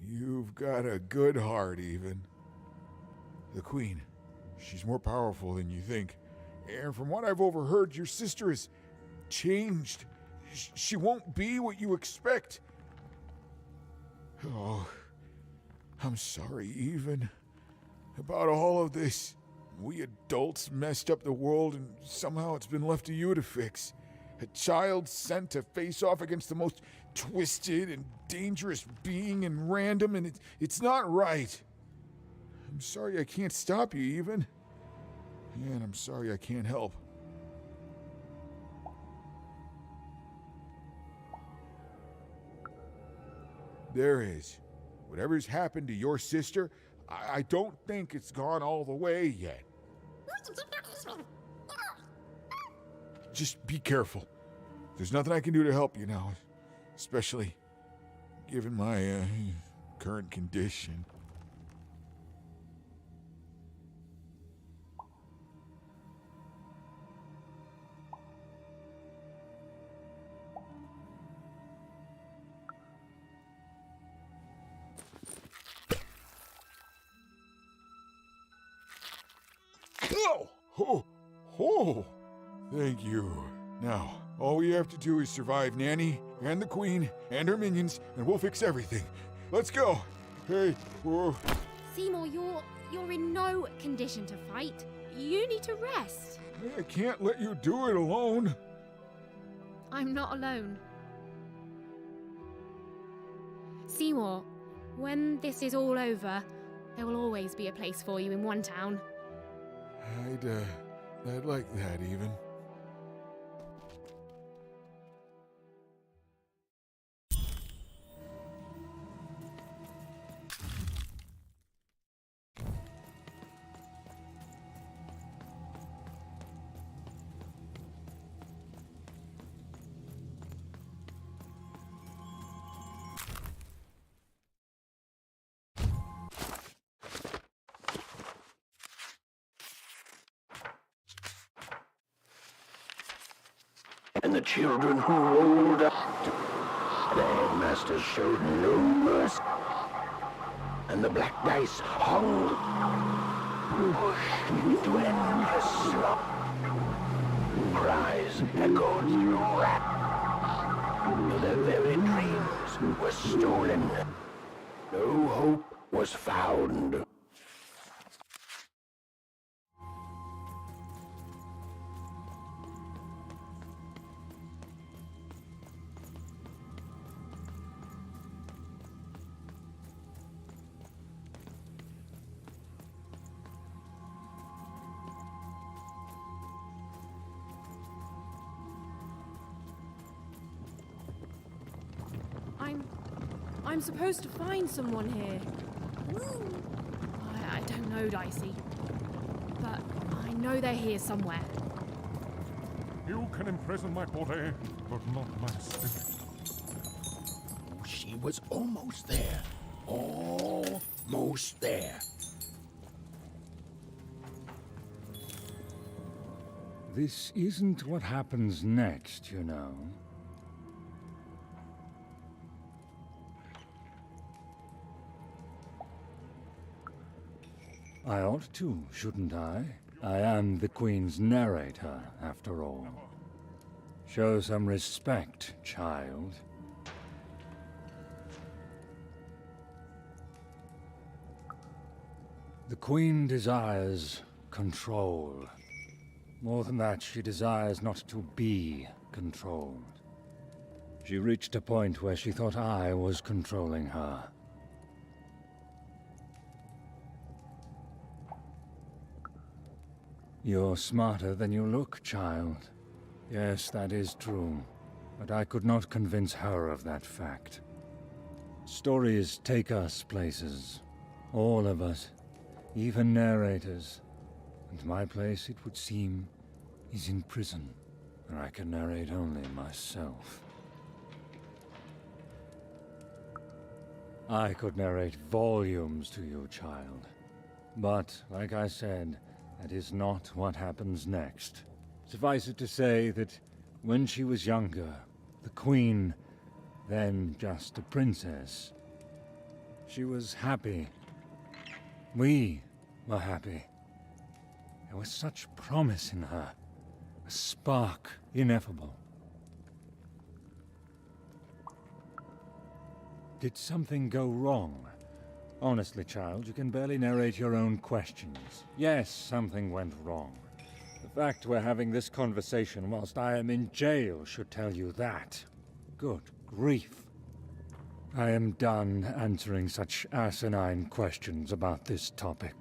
You've got a good heart, even. The Queen, she's more powerful than you think. And from what I've overheard, your sister has changed. She won't be what you expect. Oh, I'm sorry, even. About all of this. We adults messed up the world, and somehow it's been left to you to fix. A child sent to face off against the most twisted and dangerous being and random, and it's not right. I'm sorry I can't stop you, even. And I'm sorry I can't help. There is. Whatever's happened to your sister, I don't think it's gone all the way yet. Just be careful. There's nothing I can do to help you now, especially given my current condition. Oh, thank you. Now, all we have to do is survive Nanny and the Queen and her minions, and we'll fix everything. Let's go. Hey, whoa. Seymour, you're in no condition to fight. You need to rest. I can't let you do it alone. I'm not alone. Seymour, when this is all over, there will always be a place for you in one town. I'd like that, even. And the children who rolled up, the headmaster showed no mercy, and the black dice hung, pushed into endless slump. Cries echoed through rap. Their very dreams were stolen. No hope was found. I'm supposed to find someone here. I don't know, Dicey. But I know they're here somewhere. You can imprison my body, but not my spirit. She was almost there. Almost there. This isn't what happens next, you know. I ought to, shouldn't I? I am the Queen's narrator, after all. Show some respect, child. The Queen desires control. More than that, she desires not to be controlled. She reached a point where she thought I was controlling her. You're smarter than you look, child. Yes, that is true. But I could not convince her of that fact. Stories take us places. All of us. Even narrators. And my place, it would seem, is in prison, where I can narrate only myself. I could narrate volumes to you, child. But, like I said, that is not what happens next. Suffice it to say that when she was younger, the Queen, then just a princess, she was happy. We were happy. There was such promise in her, a spark ineffable. Did something go wrong? Honestly, child, you can barely narrate your own questions. Yes, something went wrong. The fact we're having this conversation whilst I am in jail should tell you that. Good grief. I am done answering such asinine questions about this topic.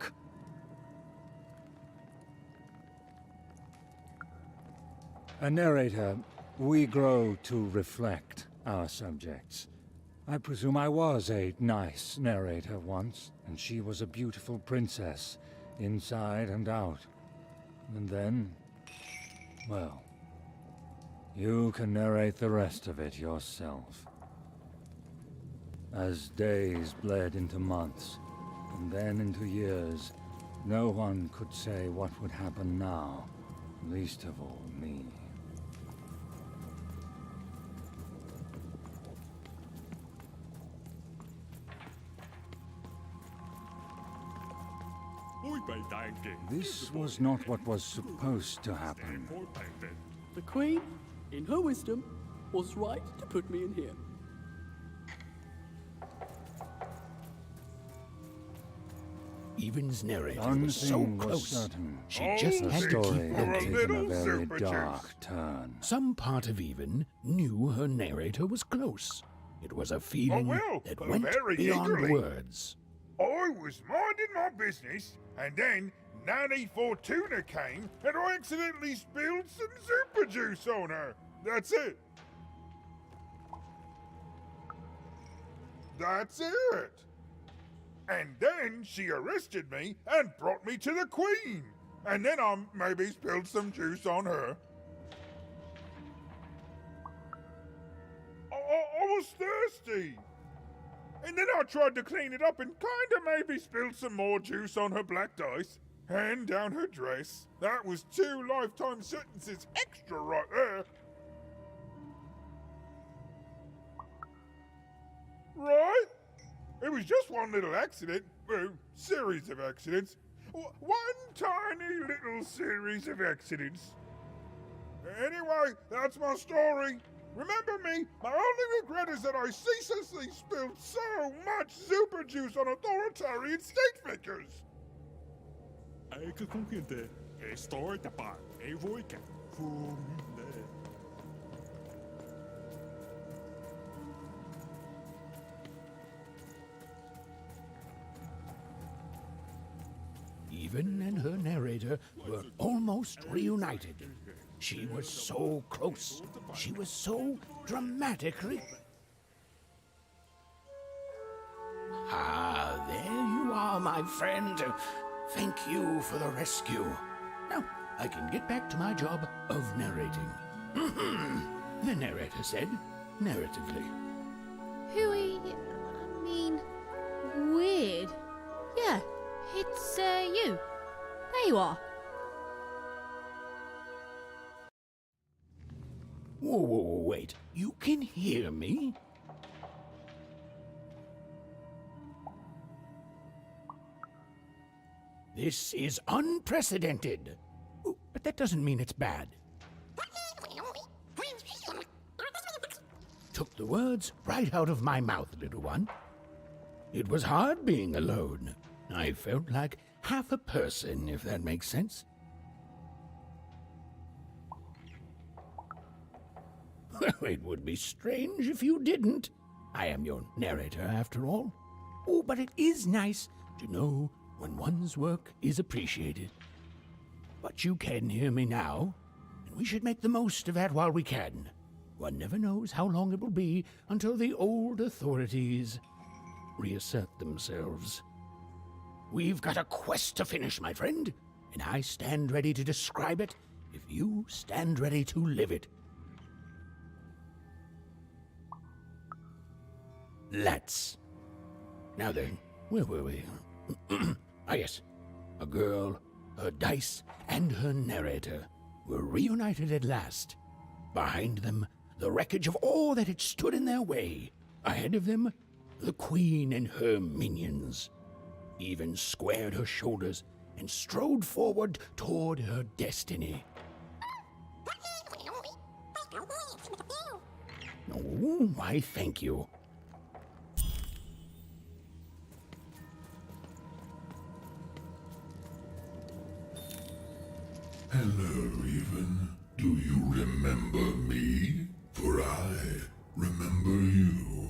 A narrator, we grow to reflect our subjects. I presume I was a nice narrator once, and she was a beautiful princess, inside and out. And then, well, you can narrate the rest of it yourself. As days bled into months, and then into years, no one could say what would happen now, least of all me. This was not what was supposed to happen. The Queen, in her wisdom, was right to put me in here. Even's narrator One was so thing was close. certain. She just had to story keep had going. taken a very dark turn. Some part of Even knew her narrator was close. It was a feeling that went very beyond eagerly. words. I was minding my business, and then Nanny Fortuna came, and I accidentally spilled some super juice on her. That's it. That's it. And then she arrested me and brought me to the Queen. And then I maybe spilled some juice on her. I was thirsty. And then I tried to clean it up and kinda maybe spilled some more juice on her black dice. And down her dress. That was 2 lifetime sentences extra right there. Right? It was just one little accident. Well, series of accidents. One tiny little series of accidents. Anyway, that's my story. Remember me, my only regret is that I ceaselessly spilled so much super juice on authoritarian state figures. Ecco con te, e sto da pa, e voi che Even and her narrator were almost reunited. She was so close. She was so dramatically... Ah, there you are, my friend. Thank you for the rescue. Now, I can get back to my job of narrating. The narrator said, narratively. Hooey, I mean, weird. Yeah, it's you. There you are. Whoa, wait. You can hear me? This is unprecedented. Ooh, but that doesn't mean it's bad. Took the words right out of my mouth, little one. It was hard being alone. I felt like half a person, if that makes sense. Well, it would be strange if you didn't. I am your narrator, after all. Oh, but it is nice to know when one's work is appreciated. But you can hear me now, and we should make the most of that while we can. One never knows how long it will be until the old authorities reassert themselves. We've got a quest to finish, my friend, and I stand ready to describe it if you stand ready to live it. Let's. Now then, where were we? Ah, yes. A girl, her dice, and her narrator were reunited at last. Behind them, the wreckage of all that had stood in their way. Ahead of them, the queen and her minions. Even squared her shoulders and strode forward toward her destiny. Oh, why, thank you. Hello, Even. Do you remember me? For I remember you.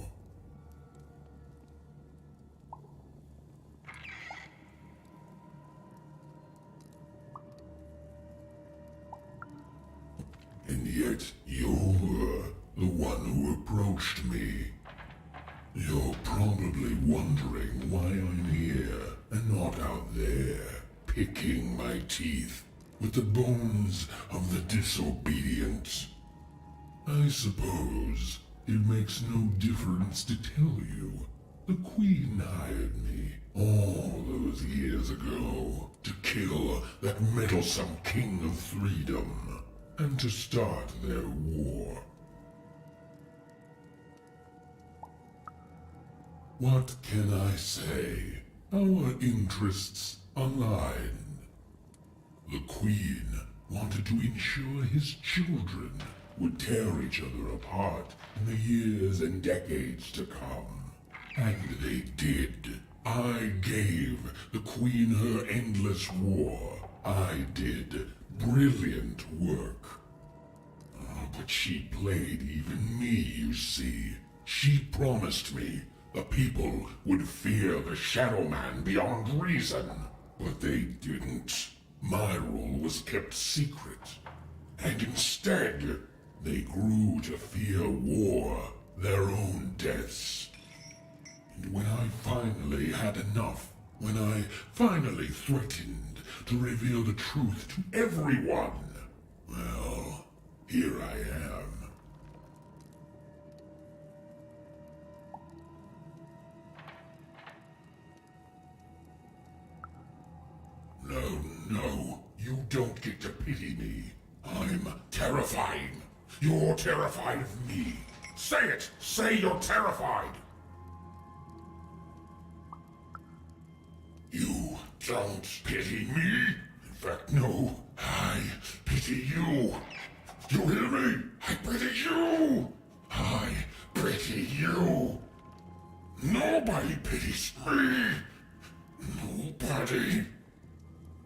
And yet you're the one who approached me. You're probably wondering why I'm here and not out there, picking my teeth with the bones of the disobedient. I suppose it makes no difference to tell you. The Queen hired me all those years ago to kill that meddlesome King of Freedom and to start their war. What can I say? Our interests align. The Queen wanted to ensure his children would tear each other apart in the years and decades to come. And they did. I gave the Queen her endless war. I did brilliant work. But she played even me, you see. She promised me the people would fear the Shadow Man beyond reason. But they didn't. My rule was kept secret, and instead, they grew to fear war, their own deaths. And when I finally had enough, when I finally threatened to reveal the truth to everyone, well, here I am. No, you don't get to pity me. I'm terrifying. You're terrified of me. Say it! Say you're terrified! You don't pity me? In fact, no. I pity you. You hear me? I pity you! I pity you! Nobody pities me! Nobody!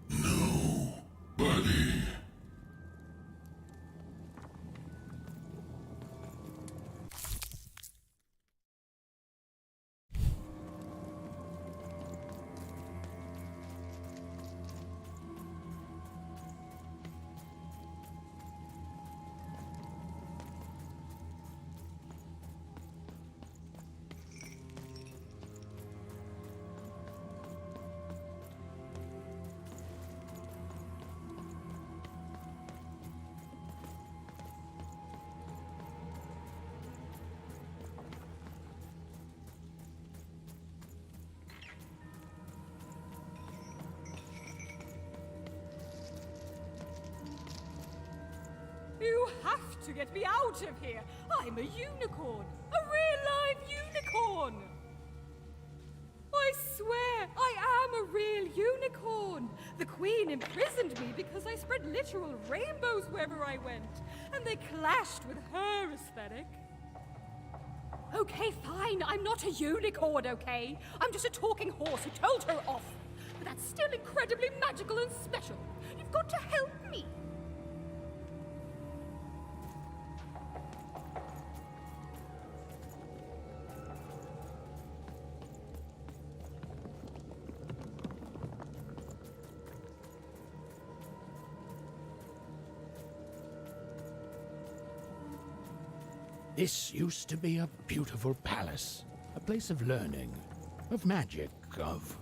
Nobody. You have to get me out of here. I'm a unicorn. A real live unicorn. I swear I am a real unicorn. The Queen imprisoned me because I spread literal rainbows wherever I went, and they clashed with her aesthetic. Okay, fine, I'm not a unicorn, okay? I'm just a talking horse who told her off. But that's still incredibly magical and special. You've got to help me. This used to be a beautiful palace, a place of learning, of magic, of...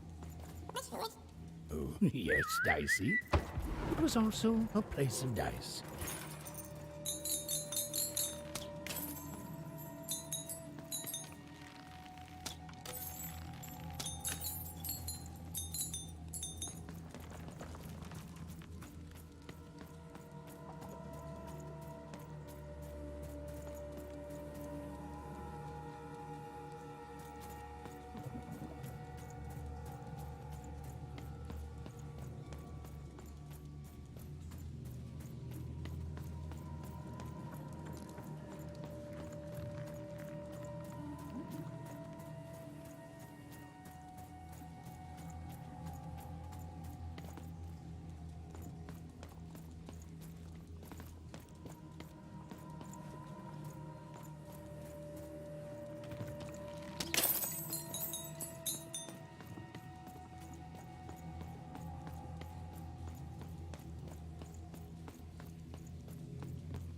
Oh, yes, Dicey. It was also a place of dice.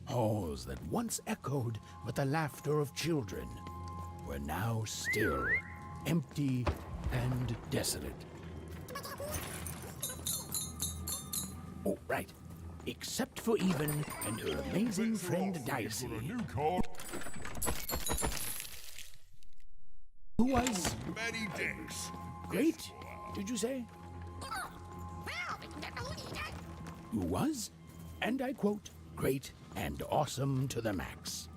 Halls that once echoed with the laughter of children were now still, empty, and desolate. Oh, right. Except for Even and her amazing friend Dicey. Who was? Maddie Dex. Great, did you say? Who was, and I quote, great and awesome to the max.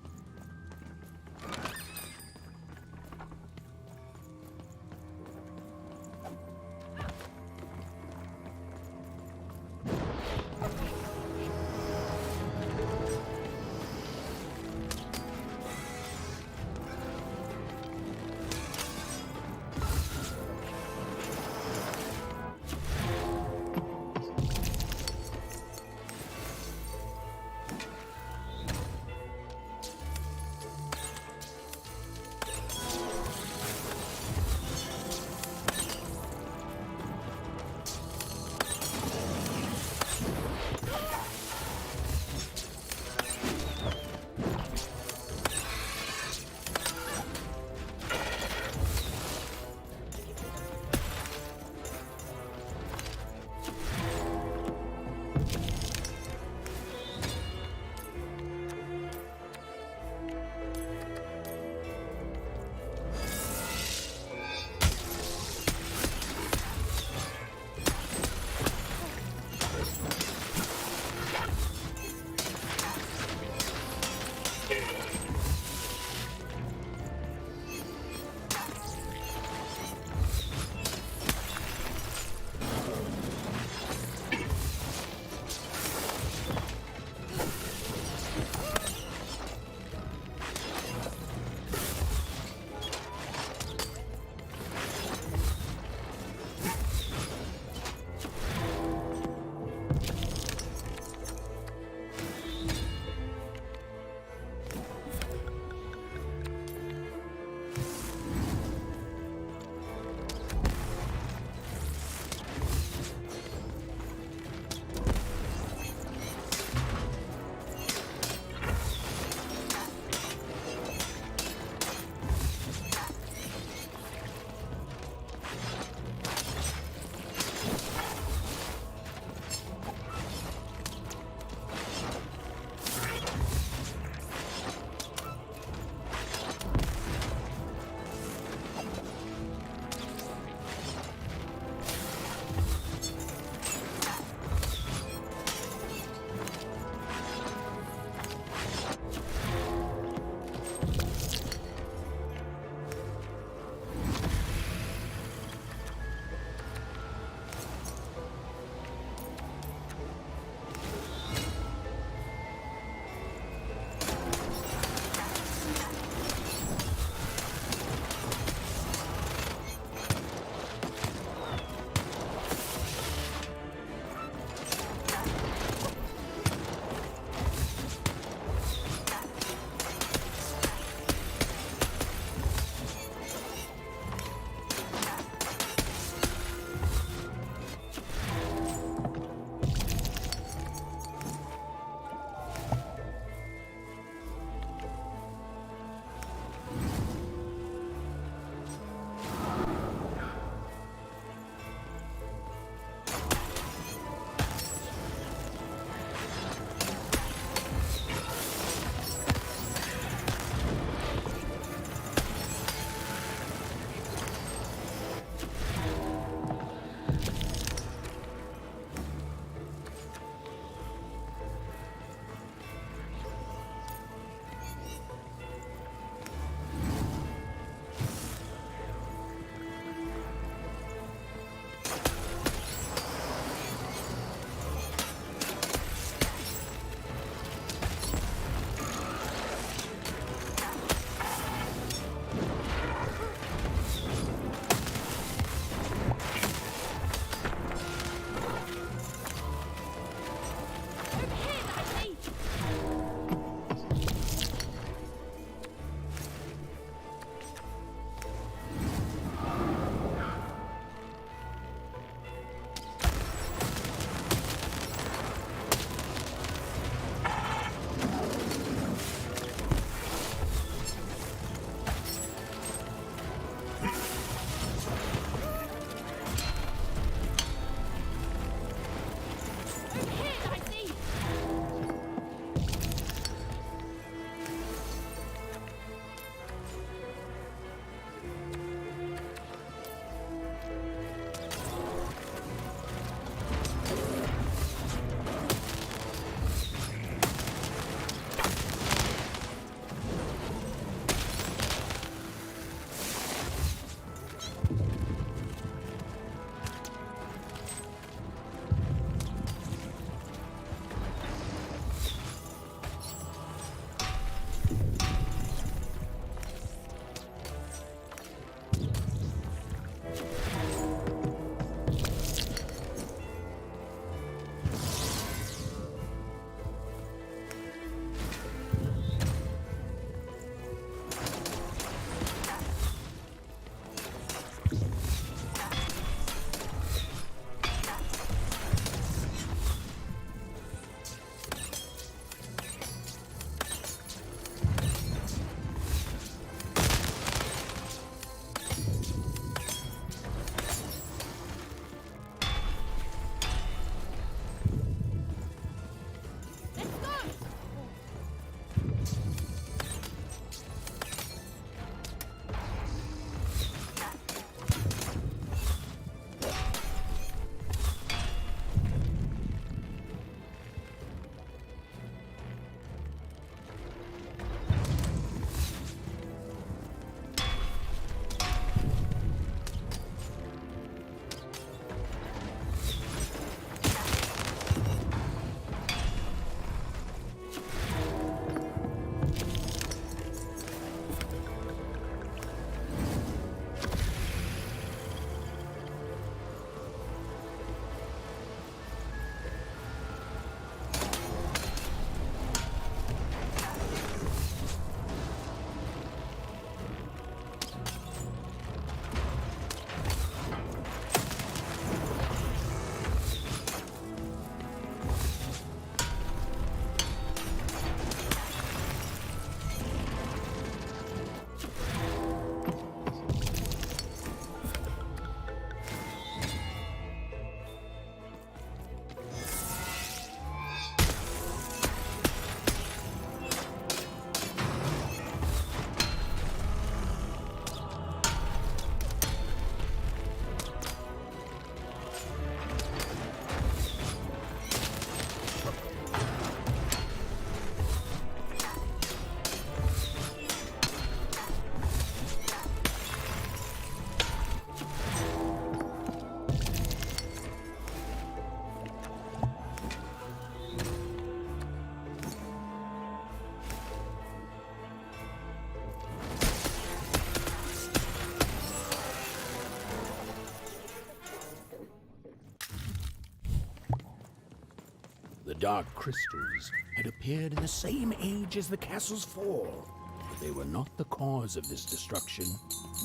The dark crystals had appeared in the same age as the castle's fall, but they were not the cause of this destruction,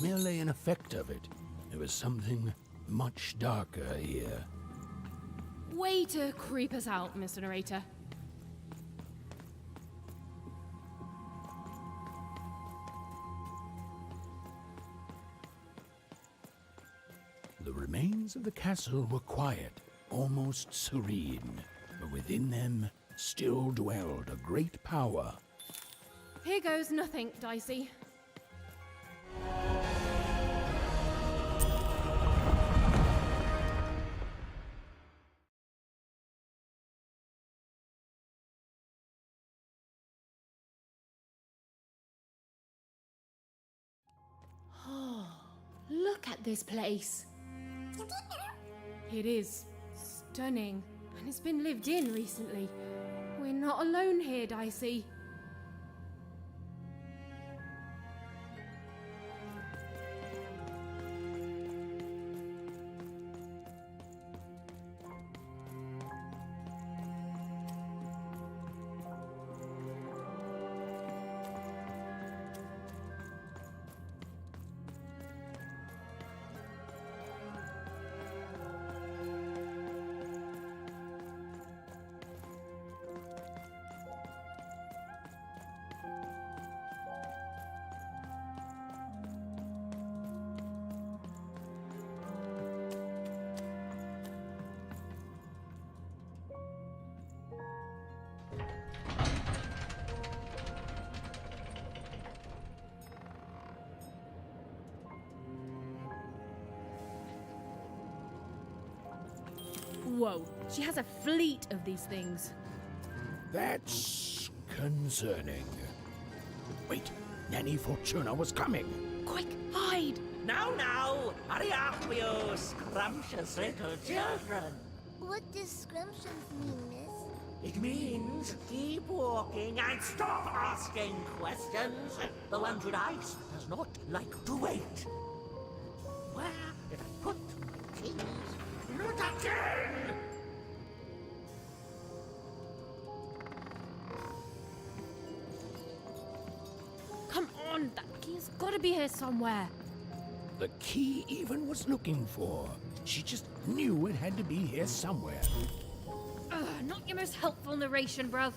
merely an effect of it. There was something much darker here. Way to creep us out, Mr. Narrator. The remains of the castle were quiet, almost serene, but within them still dwelled a great power. Here goes nothing, Dicey. Oh, look at this place. It is stunning, and it's been lived in recently. We're not alone here, Dicey. Whoa, she has a fleet of these things. That's concerning. Wait, Nanny Fortuna was coming. Quick, hide! Now, hurry up, you scrumptious little children. What does scrumptions mean, miss? It means keep walking and stop asking questions. The one with ice does not like to wait. Where did I put my keys? Not again! Come on, that key's gotta be here somewhere. The key Even was looking for. She just knew it had to be here somewhere. Ugh, not your most helpful narration, bruv.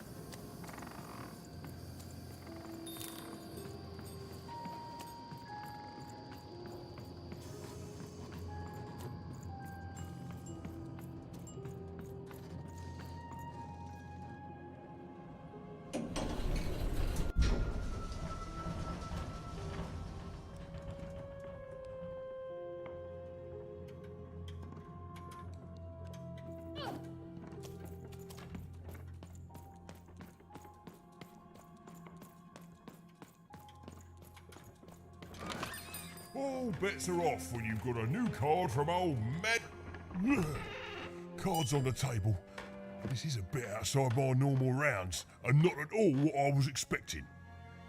All bets are off when you've got a new card from old Mad... Cards on the table. This is a bit outside my normal rounds, and not at all what I was expecting.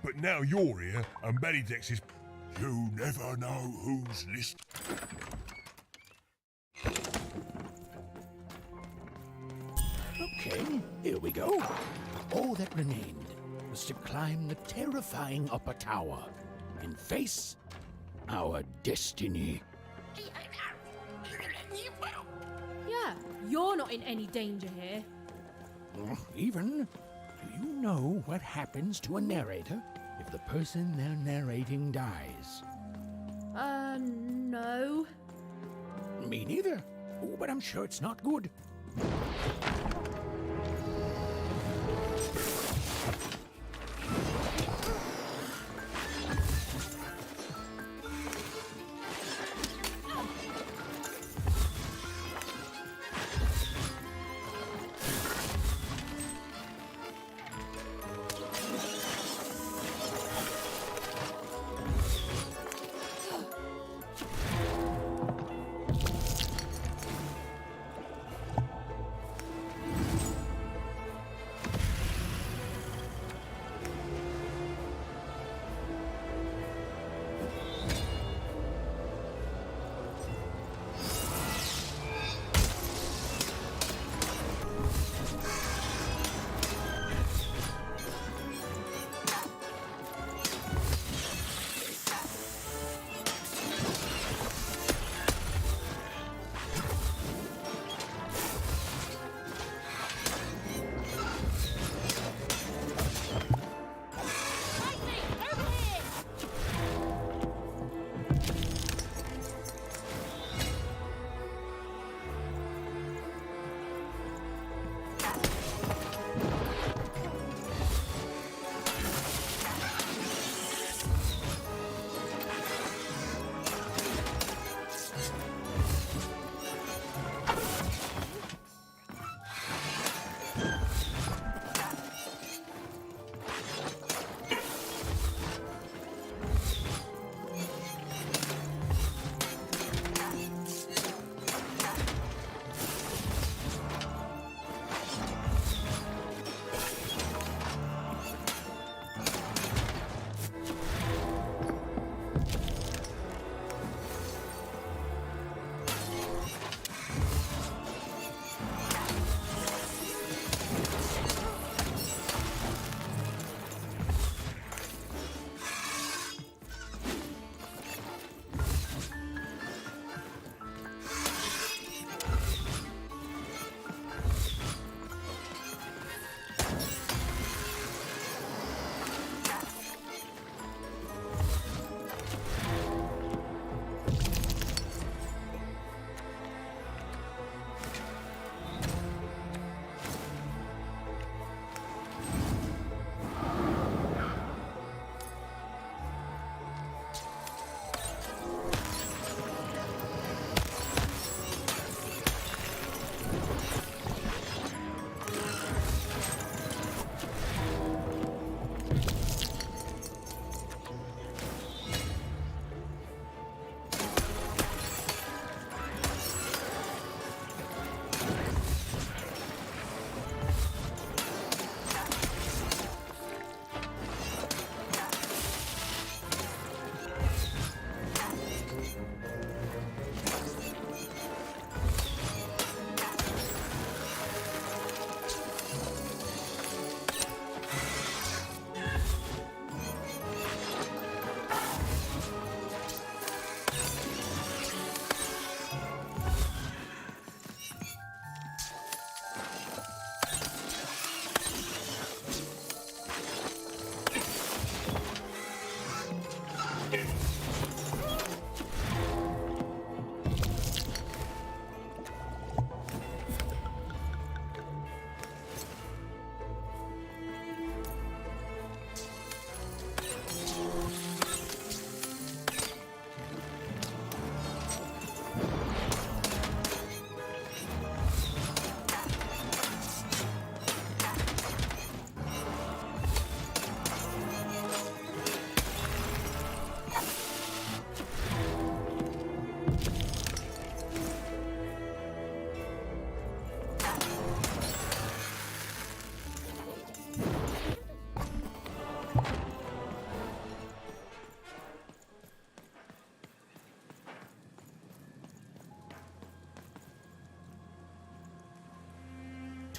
But now you're here, and Medidex is... You never know who's listening. Okay, here we go. All that remained was to climb the terrifying upper tower and face our destiny. Yeah, you're not in any danger here. Even, do you know what happens to a narrator if the person they're narrating dies? No. Me neither. Oh, but I'm sure it's not good.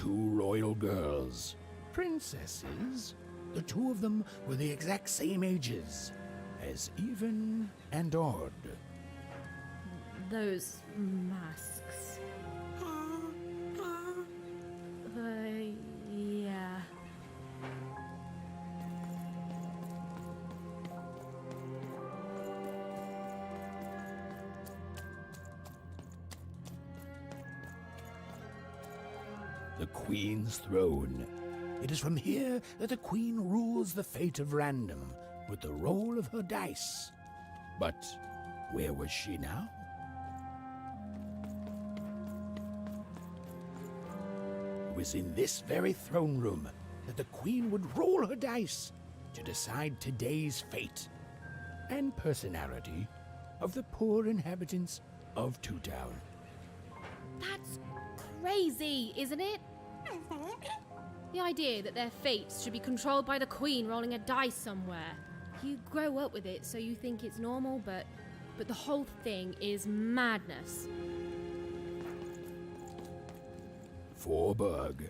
two royal girls. Princesses. The two of them were the exact same ages, as even and odd. Those masks. Yeah. The Queen's throne. It is from here that the Queen rules the fate of Random with the roll of her dice. But where was she now? It was in this very throne room that the Queen would roll her dice to decide today's fate and personality of the poor inhabitants of Two Town. That's crazy, isn't it? The idea that their fates should be controlled by the Queen rolling a dice somewhere. You grow up with it, so you think it's normal, but the whole thing is madness. Forburg,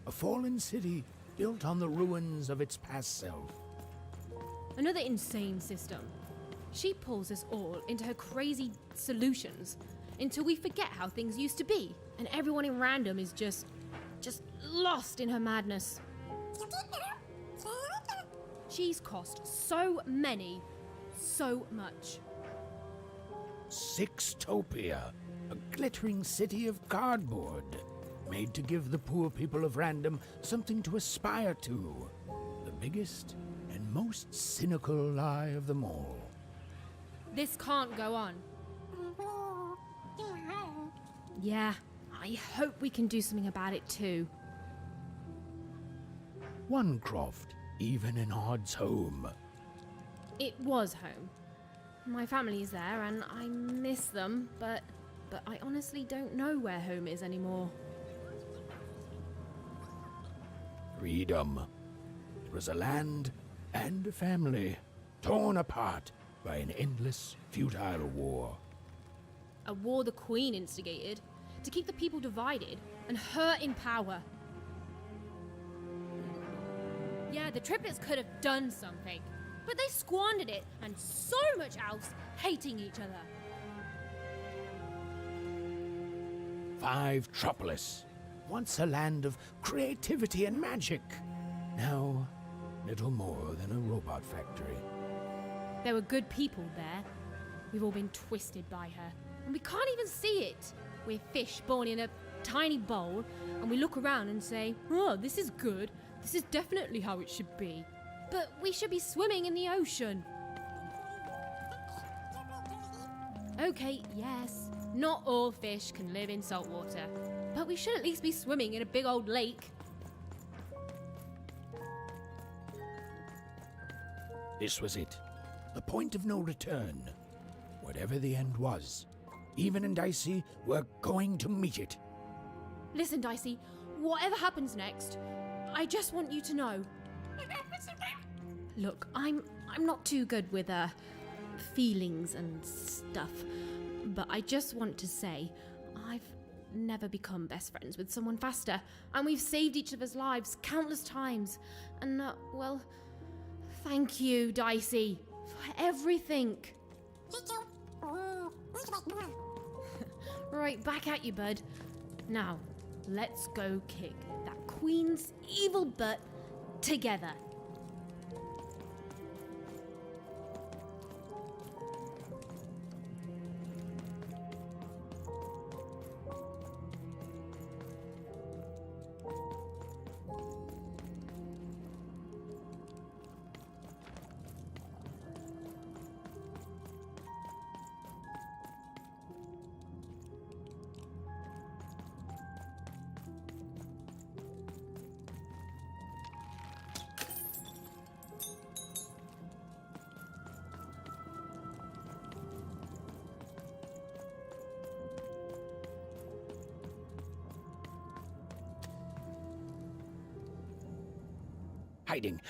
a fallen city built on the ruins of its past self. Another insane system. She pulls us all into her crazy solutions until we forget how things used to be, and everyone in Random is just lost in her madness. She's cost so much. Sixtopia, a glittering city of cardboard, made to give the poor people of Random something to aspire to. The biggest and most cynical lie of them all. This can't go on. Yeah, I hope we can do something about it too. Onecroft, even in Odd's home. It was home. My family's there and I miss them, but I honestly don't know where home is anymore. Freedom. It was a land and a family, torn apart by an endless, futile war. A war the Queen instigated to keep the people divided and her in power. Yeah, the triplets could have done something, but they squandered it and so much else hating each other. Fivetropolis, once a land of creativity and magic. Now, little more than a robot factory. There were good people there. We've all been twisted by her, and we can't even see it. We're fish born in a tiny bowl, and we look around and say, oh, this is good. This is definitely how it should be. But we should be swimming in the ocean. Okay, yes, not all fish can live in salt water, but we should at least be swimming in a big old lake. This was it. The point of no return. Whatever the end was, Even and Dicey were going to meet it. Listen, Dicey, whatever happens next, I just want you to know. Look, I'm not too good with feelings and stuff, but I just want to say I've never become best friends with someone faster, and we've saved each other's lives countless times. And well, thank you, Dicey, for everything. Right, back at you, bud. Now, let's go kick that Queen's evil butt together.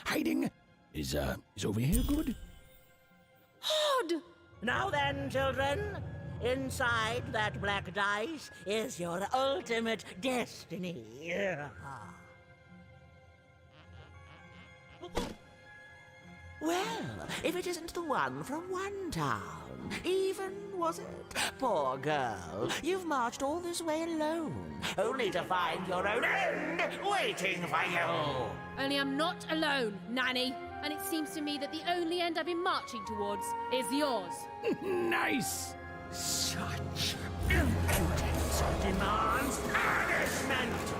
Hiding! Is over here good? Now then, children, Inside that black dice is your ultimate destiny. Well, if it isn't the one from one town, even, was it? Poor girl, you've marched all this way alone, only to find your own end waiting for you. Only I'm not alone, Nanny. And it seems to me that the only end I've been marching towards is yours. Nice! Such impudence demands punishment!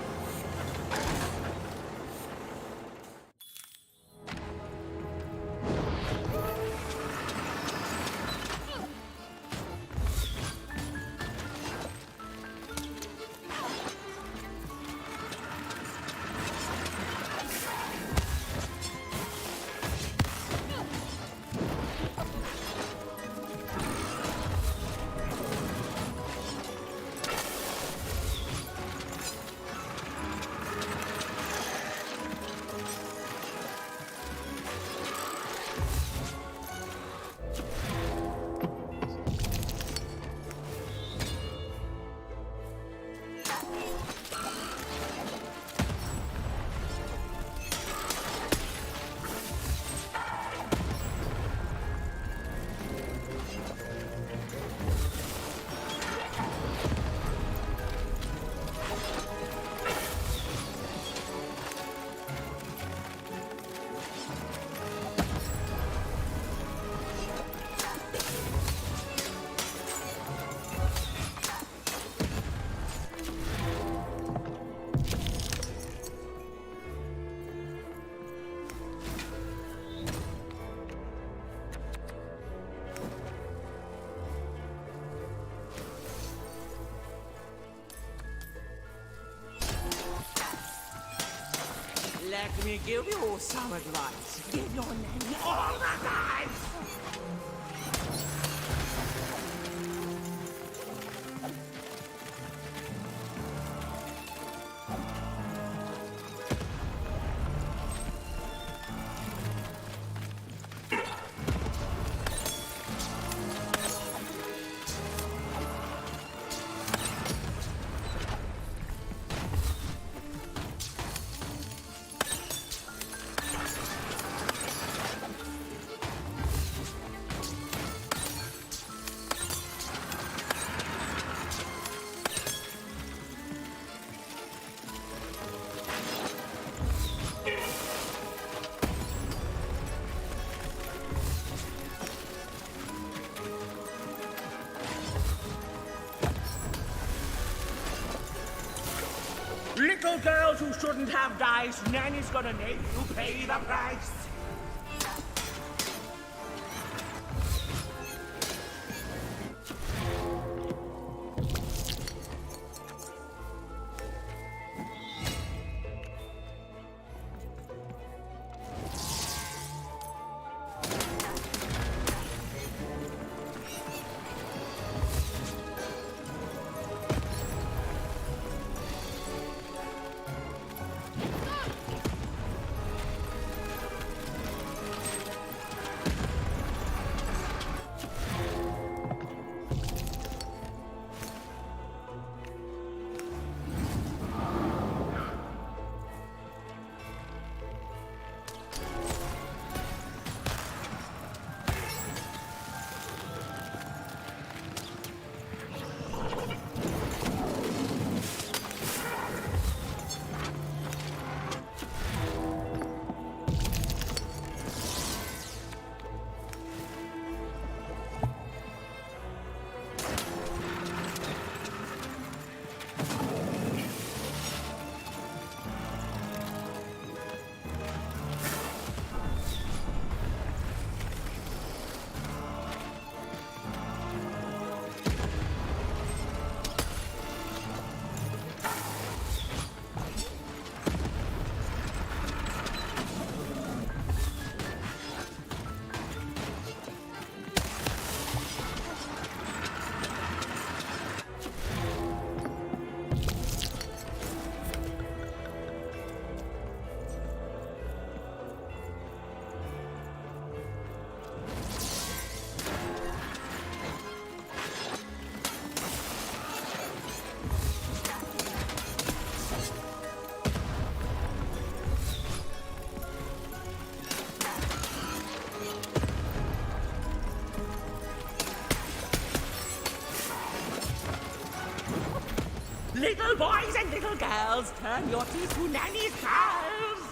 Let me give you some advice. Give your nanny all the time. Little girls who shouldn't have dice, Nanny's gonna make you pay the price. Little boys and little girls, turn your teeth to Nanny's curls.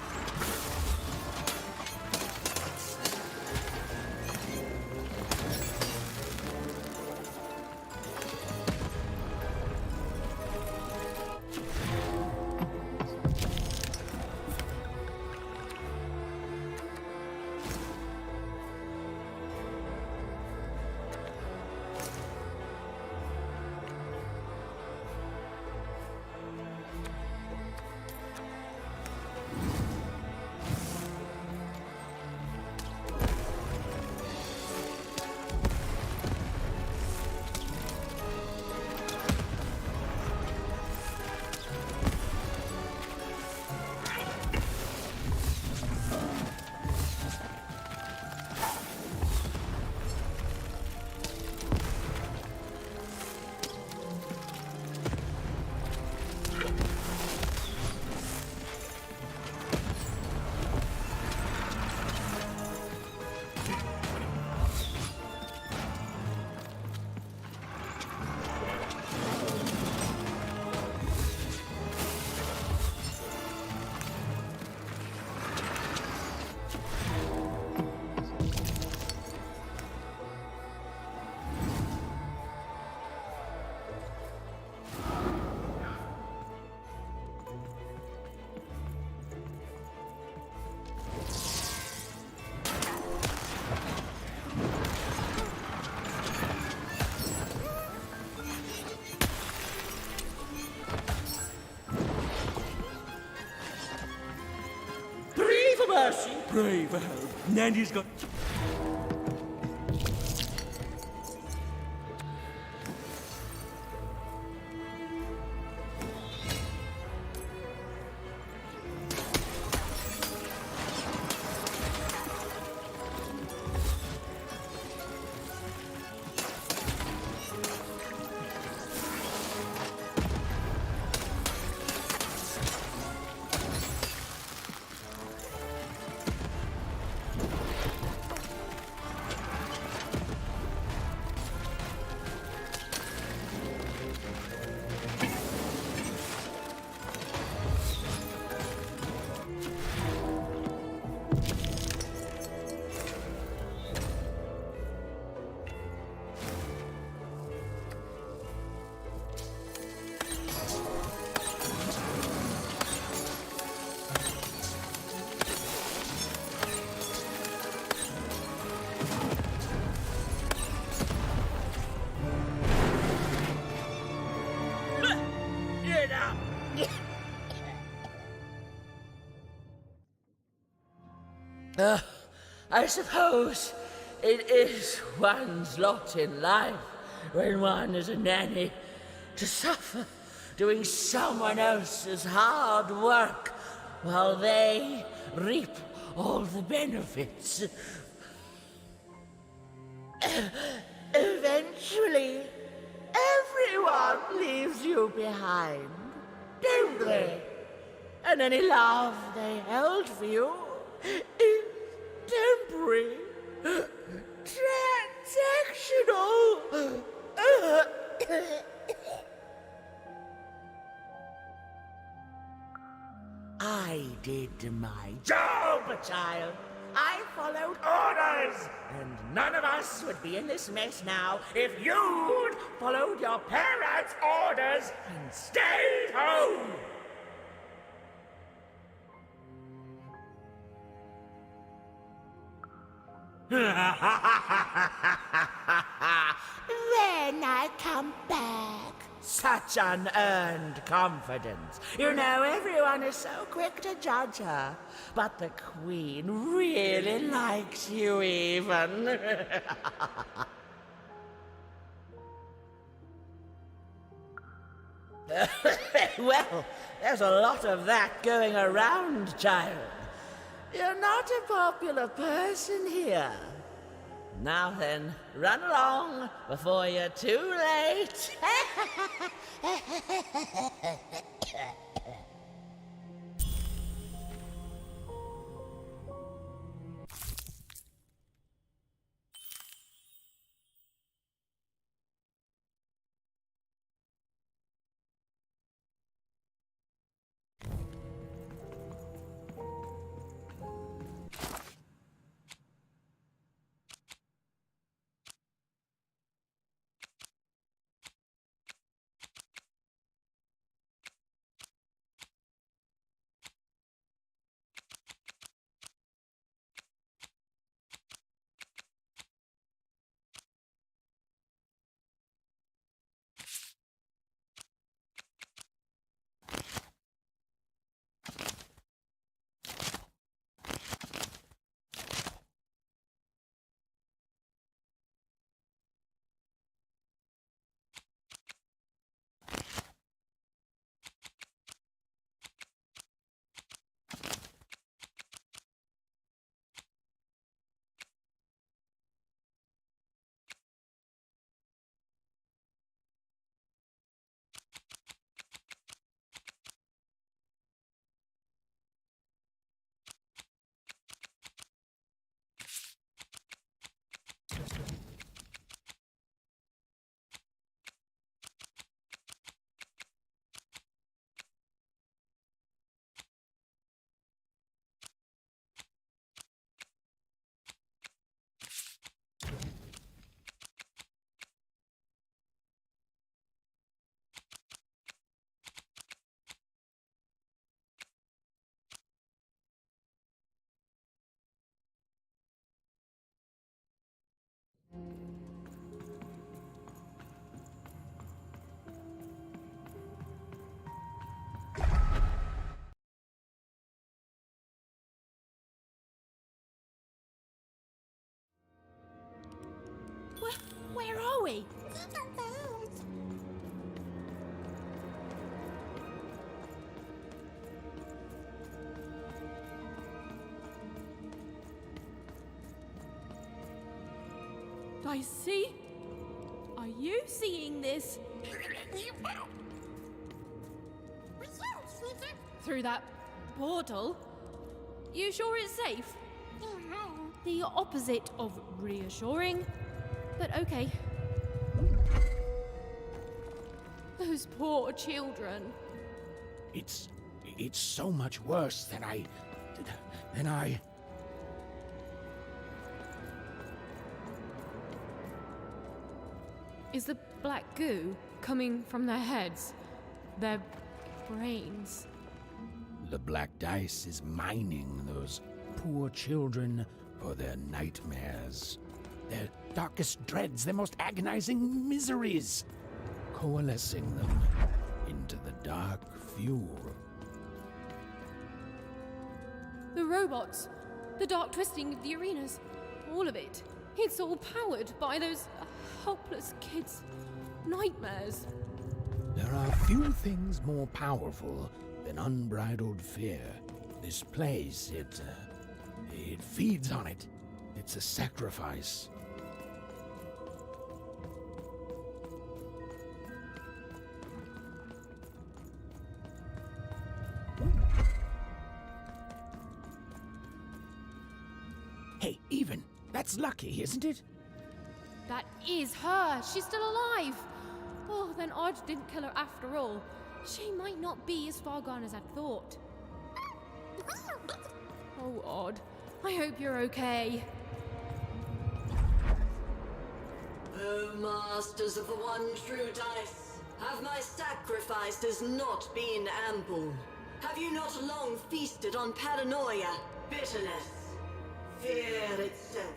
Mercy, pray for help. Nanny's got... I suppose it is one's lot in life when one is a nanny to suffer doing someone else's hard work while they reap all the benefits. Eventually, everyone leaves you behind, don't they? And any love they held for you is temporary, transactional. I did my job, child. I followed orders. And none of us would be in this mess now if you'd followed your parents' orders and stayed home. When I come back. Such unearned confidence. You know, everyone is so quick to judge her. But the Queen really likes you even. Well, there's a lot of that going around, child. You're not a popular person here. Now then, run along before you're too late. Where are we? I see. Are you seeing this? Through that portal? You sure it's safe? The opposite of reassuring, but okay. Those poor children. It's so much worse than I. Is the black goo coming from their heads? Their brains? The black dice is mining those poor children for their nightmares, their darkest dreads, their most agonizing miseries, coalescing them into the dark fuel. The robots, the dark twisting of the arenas, all of it. It's all powered by those helpless kids' nightmares. There are few things more powerful than unbridled fear. This place, it feeds on it. It's a sacrifice. Hey, Even, that's lucky, isn't it? That is her. She's still alive. Oh, then Odd didn't kill her after all. She might not be as far gone as I'd thought. Oh, Odd. I hope you're okay. O masters of the one true dice, have my sacrifices not been ample? Have you not long feasted on paranoia, bitterness, fear itself?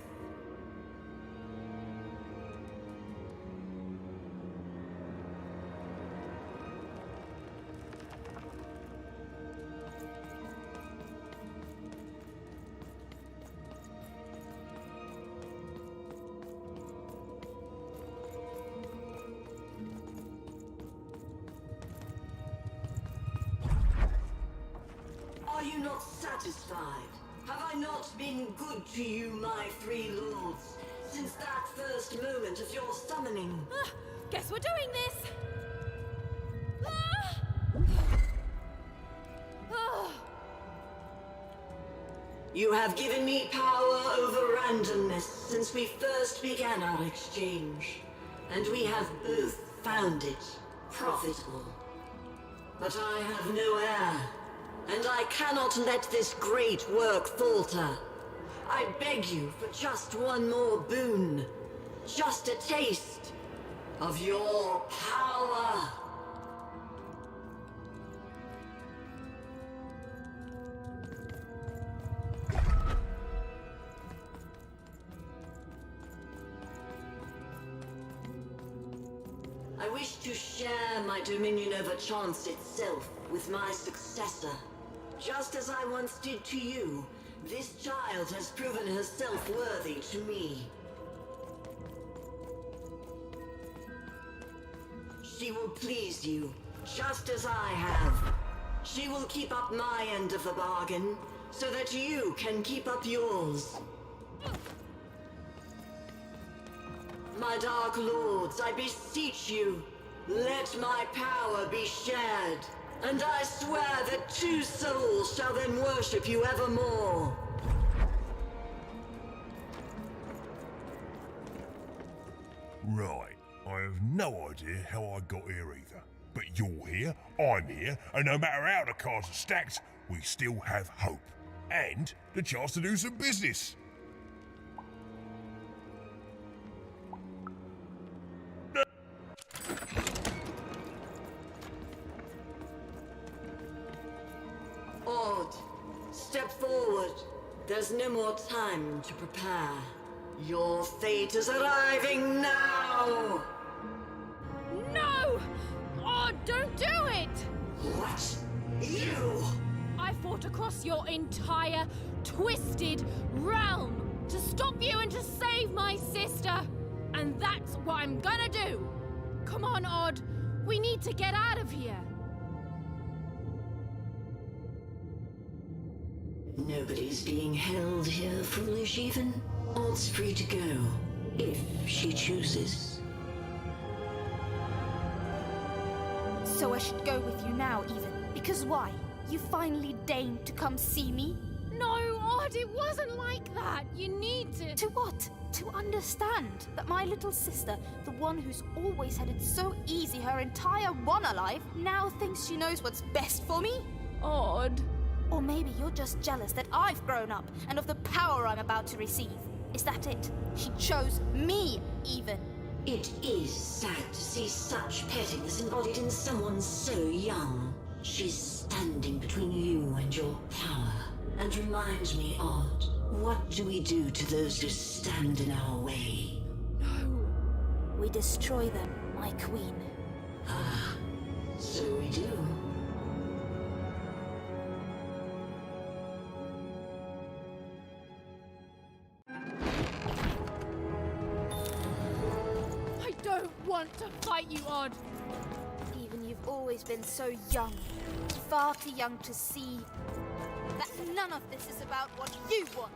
Are you not satisfied? Have I not been good to you, my three lords, since that first moment of your summoning? Guess we're doing this! You have given me power over randomness since we first began our exchange, and we have both found it profitable. But I have no heir, and I cannot let this great work falter. I beg you for just one more boon, just a taste of your power. I wish to share my dominion over chance itself with my successor. Just as I once did to you, this child has proven herself worthy to me. She will please you, just as I have. She will keep up my end of the bargain, so that you can keep up yours. My Dark Lords, I beseech you, let my power be shared, and I swear that two souls shall then worship you evermore. Right, I have no idea how I got here either. But you're here, I'm here, and no matter how the cards are stacked, we still have hope. And the chance to do some business. Odd, step forward. There's no more time to prepare. Your fate is arriving now! No! Oh, don't do it! What? You? I fought across your entire twisted realm to stop you and to save my sister. And that's what I'm gonna do! Come on, Odd! We need to get out of here! Nobody's being held here, foolish even. Odd's free to go, if she chooses. So I should go with you now, even. Because why? You finally deigned to come see me? No, Odd, it wasn't like that. You need to... To what? To understand that my little sister, the one who's always had it so easy her entire Wanna life, now thinks she knows what's best for me? Odd. Or maybe you're just jealous that I've grown up and of the power I'm about to receive. Is that it? She chose me, even. It is sad to see such pettiness embodied in someone so young. She's standing between you and your power. And reminds me, Odd, what do we do to those who stand in our way? No. We destroy them, my queen. Ah, so we do. I don't want to fight you, Odd. Even you've always been so young. Far too young to see that none of this is about what you want.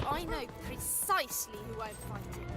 I know precisely who I'm fighting.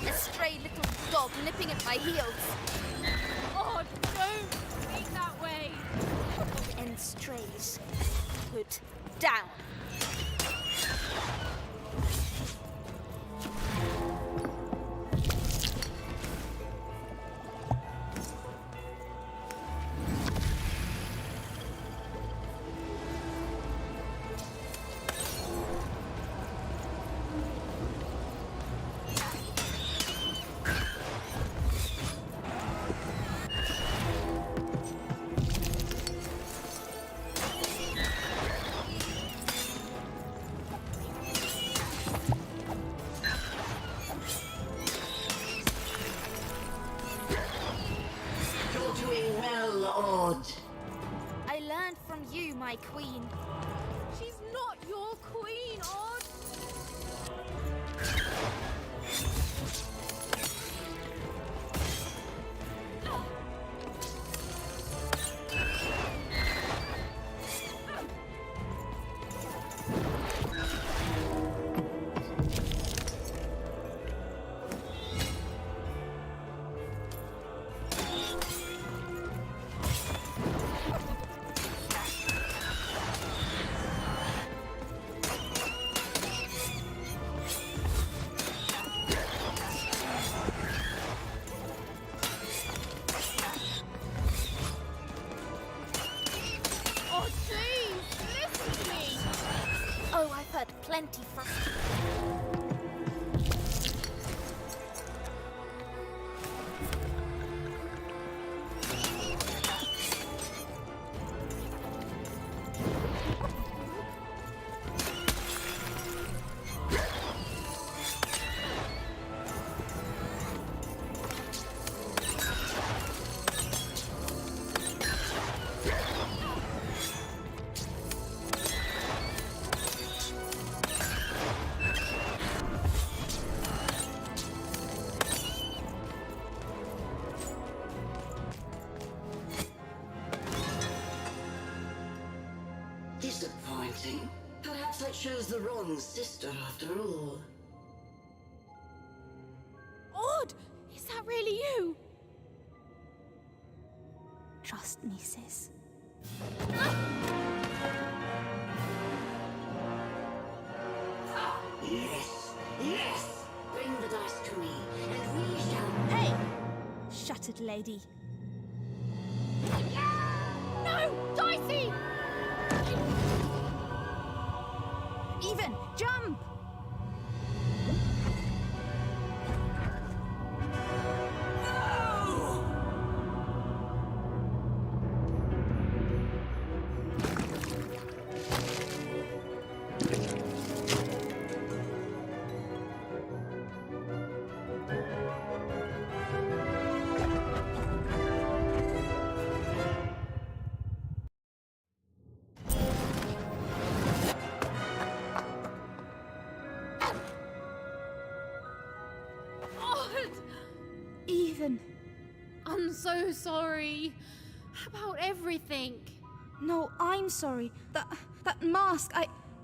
A stray little dog nipping at my heels. Oh, don't speak that way. And strays. Put down. I learned from you, my queen. She's not your queen, Odd. Oh, I've heard plenty from Perhaps I chose the wrong sister after all. Odd! Is that really you? Trust me, sis. Yes, yes! Bring the dice to me, and we shall... Hey! Shattered lady. No! Dicey! Even, jump! Even. I'm so sorry about everything. No, I'm sorry. That mask,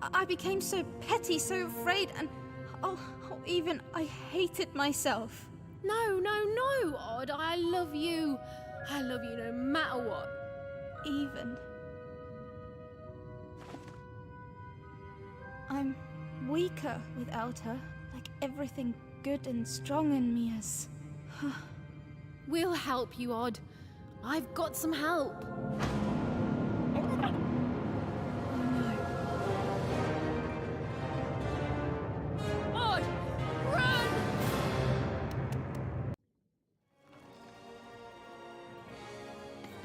I became so petty, so afraid, and even I hated myself. No, Odd. I love you. I love you no matter what. Even. I'm weaker without her. Like everything good and strong in me has. We'll help you, Odd. I've got some help. Odd, run!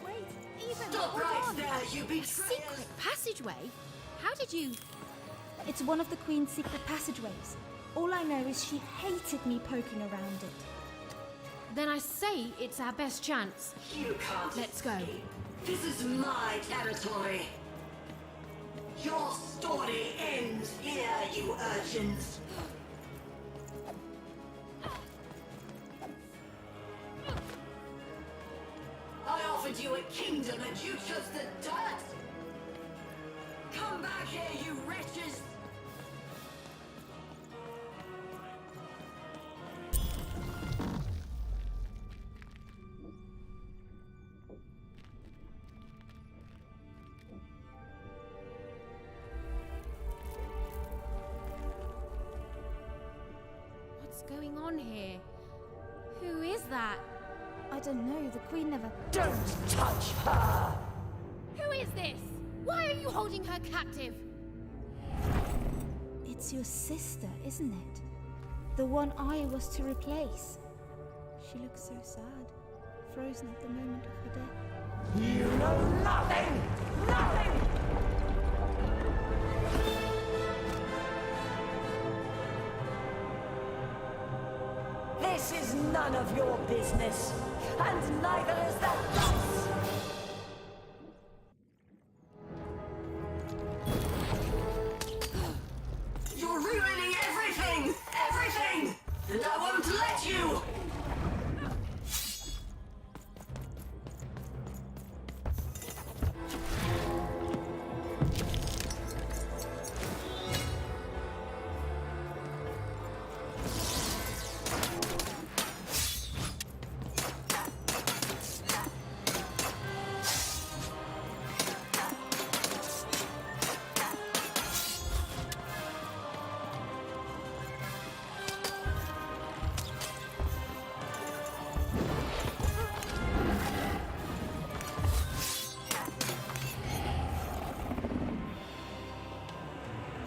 Wait, even. Stop hold right on. there, you betrayers! Secret passageway? How did you... It's one of the Queen's secret passageways. All I know is she hated me poking around it. Then I say it's our best chance. You can't Let's go. escape. This is my territory. Your story ends here, you urchins. I offered you a kingdom and you chose the dirt. Come back here, you wretches. What's going on here? Who is that? I don't know, the Queen never... Don't touch her! Who is this? Why are you holding her captive? It's your sister, isn't it? The one I was to replace. She looks so sad, frozen at the moment of her death. You know nothing! Nothing! This is none of your business, and neither is that dice! You're ruining everything! Everything! And I won't let you!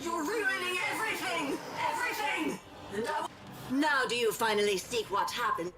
You're ruining everything! Everything! And I... Now do you finally see what happened?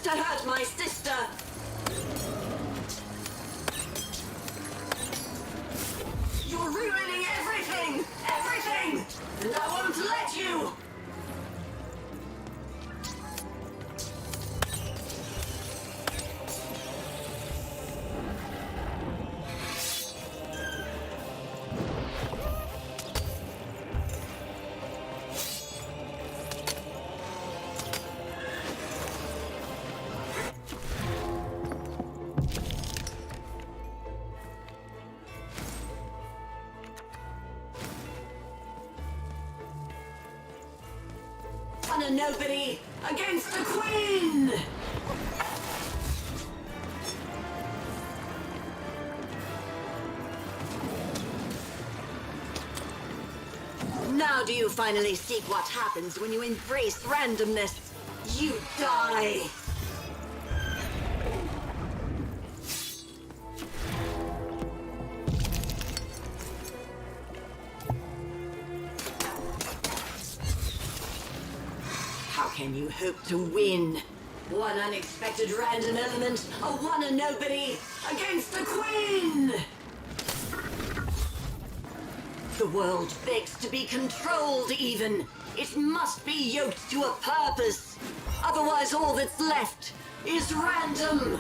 to hurt my sister! You're ruining everything! Everything! And I won't let you! A nobody against the Queen! Now do you finally see what happens when you embrace randomness? You die! How can you hope to win? One unexpected random element, a one and nobody, against the Queen! The world begs to be controlled even. It must be yoked to a purpose. Otherwise all that's left is random.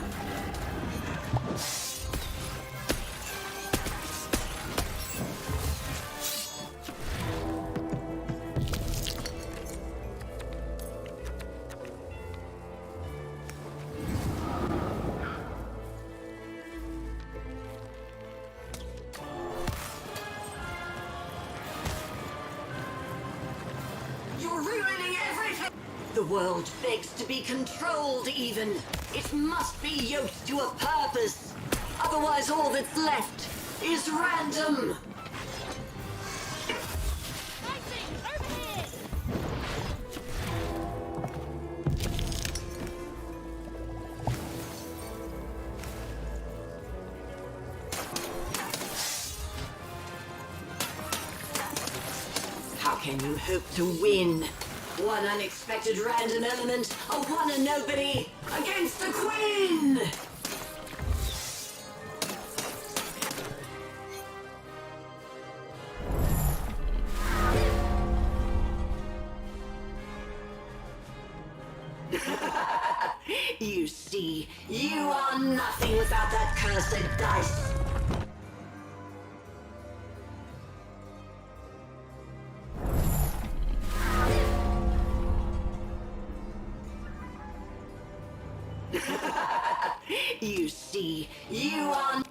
You're ruining everything! The world begs to be controlled even. It must be yoked to a purpose. Otherwise all that's left is random. How can you hope to win? One unexpected random element, a one and nobody, against the Queen! You see, you are nothing without that cursed dice. You see, you are...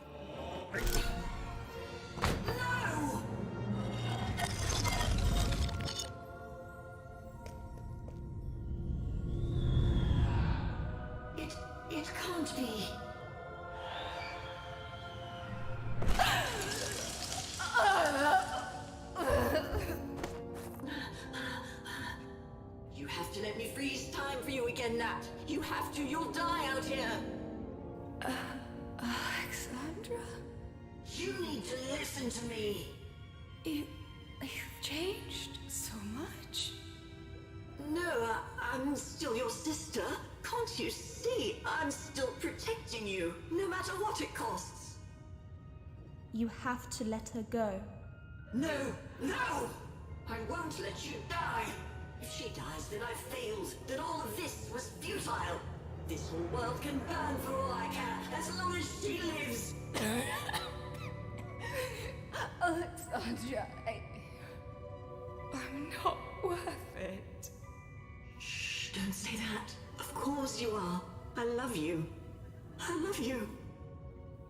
No! It can't be. You have to let me freeze time for you again, Nat. You have to, you'll die out here. Alexandra? You need to listen to me. You've changed so much. No, I'm still your sister. Can't you see? I'm still protecting you, no matter what it costs. You have to let her go. No, no! I won't let you die. If she dies, then I've failed. Then all of this was futile. This whole world can burn for all I care, as long as she lives. Alexandra, I'm not worth it. Shh, don't say that. Of course you are. I love you. I love you.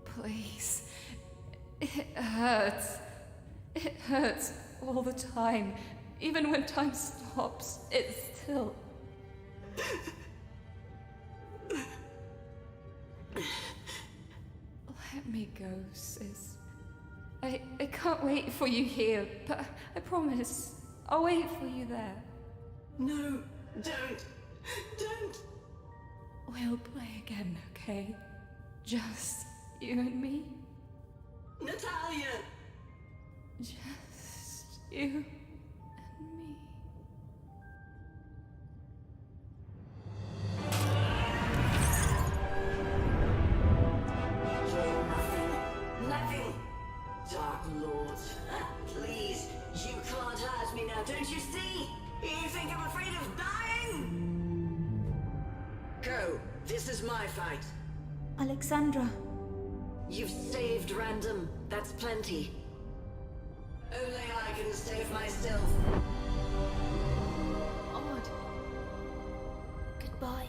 Please. It hurts. It hurts all the time. Even when time stops, it still... Let me go, sis. I can't wait for you here, but I promise I'll wait for you there. No, don't. Don't. We'll play again, okay? Just you and me. Natalia! Just you and me. don't you see? You think I'm afraid of dying? Go. This is my fight. Alexandra. You've saved Random. That's plenty. Only I can save myself. Odd. Goodbye.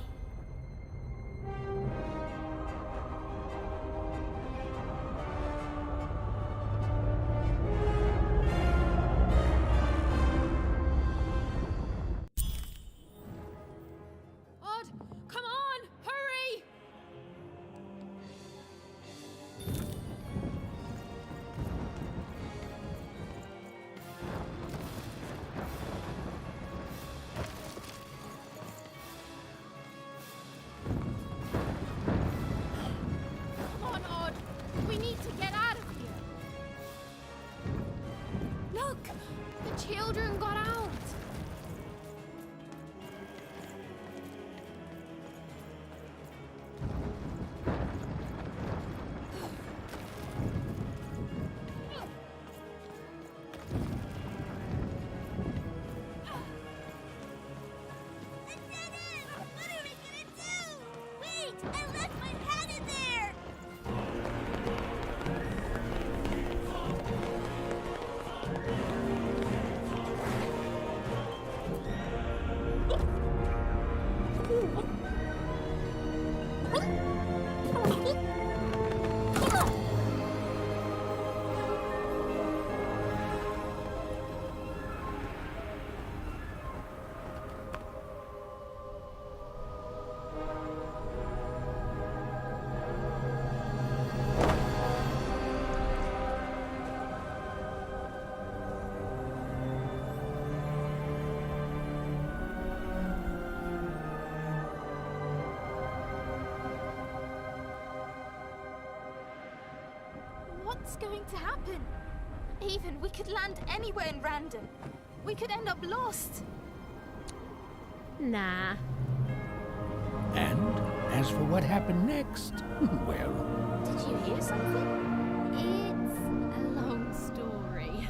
Odd, come on! Hurry! Come on, Odd. We need to get out of here. Look! The children got out! Wait! I left my hat in there! What's going to happen? Even we could land anywhere in Random. We could end up lost. Nah. And as for what happened next, well, Did you hear something? It's a long story.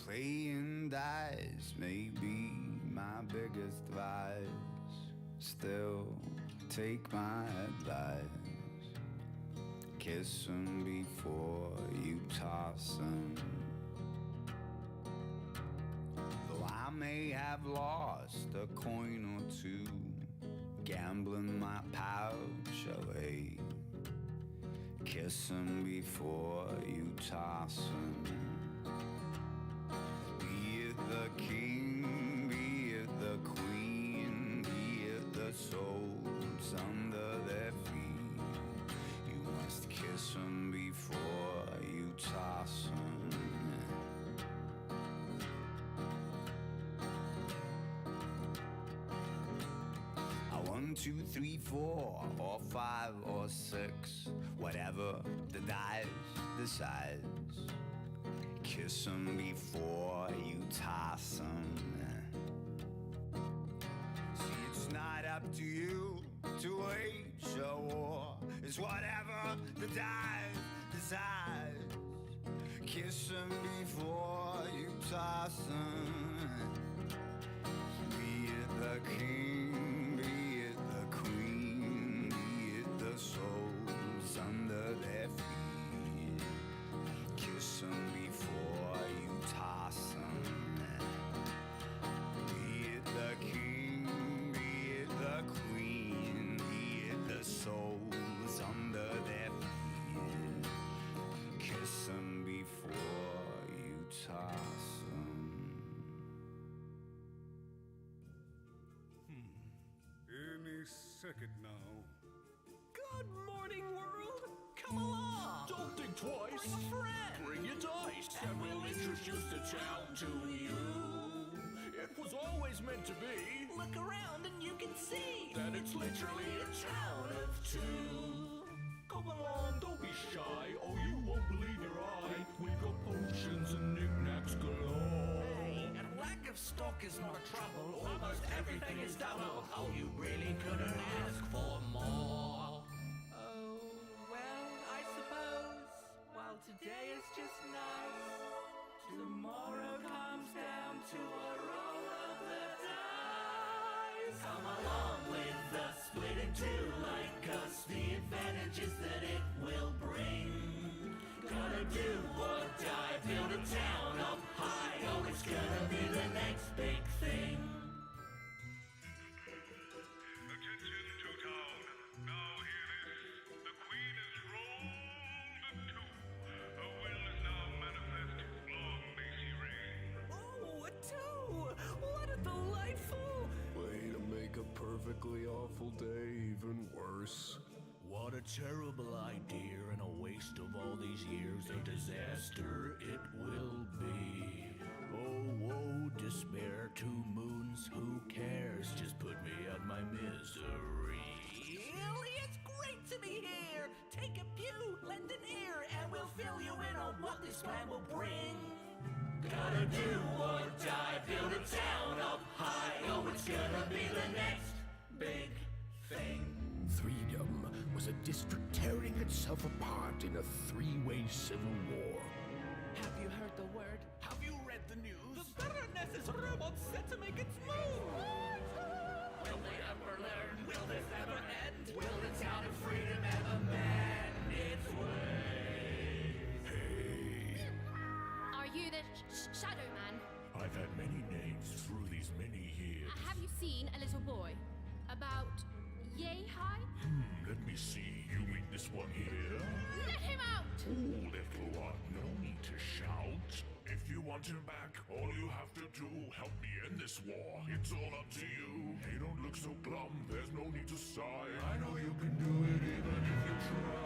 Playing dice may be my biggest vice. Still, take my advice. Kiss 'em before you toss 'em. Though I may have lost a coin or two, gambling my pouch away. Kiss 'em before you toss 'em. Be it the king, be it the queen, be it the souls under their feet, you must kiss 'em before you toss 'em. A 1, 2, 3, 4, or 5, or 6, whatever the dice decides. Kiss 'em before you toss 'em. See, it's not up to you to wage a war. It's whatever the dice decides. Kiss 'em before you toss 'em. Be it the king, be it the queen, be it the souls under their feet. Kiss 'em before you toss 'em. Be it the king, be it the queen, be it the souls under their feet. Kiss 'em before you toss 'em. Any second now. Good morning, world! Come along! Don't think twice. Bring a friend! Bring your dice. And we'll introduce was just a town to you. It was always meant to be. Look around and you can see That it's literally a town of two. Come along, don't be shy, or you won't believe your eye. We've got potions and knickknacks galore. Hey, and lack of stock is not a trouble. Almost everything is double. Oh, you really couldn't ask for more. Oh, well, I suppose while today is just nice, tomorrow comes down to a roll of the dice. Come along with us, split in two like us. The advantages that it will bring. Gotta do or die, build a town up high. Oh, it's gonna be the next big thing. Attention to town. Now hear this. The Queen is rolled a two. Her will is now manifest. Long may she reign. Oh, a two! What a delightful! Way to make a perfectly awful day even worse. What a terrible idea and a waste of all these years. A disaster it will be. Oh, woe, despair, 2 moons, who cares? Just put me out my misery. Really, it's great to be here! Take a pew, lend an ear, and we'll fill you in on what this plan will bring. Gotta do or die, build a town up high. Oh, it's gonna be the next big thing. Freedom was a district tearing itself apart in a 3-way civil war. Have you heard the word? Have you read the news? The Baroness is robots set to make its move! Will they ever learn? Will this ever end? Will the town of freedom ever mend its way? Hey, Are you the Shadow Man? I've had many names through these many years. Have you seen a little boy? About yay high? Let me see. You mean this one here? Let him out! Oh, little one, no need to shout. If you want him back, all you have to do, help me end this war. It's all up to you. Hey, don't look so glum. There's no need to sigh. I know you can do it even if you try.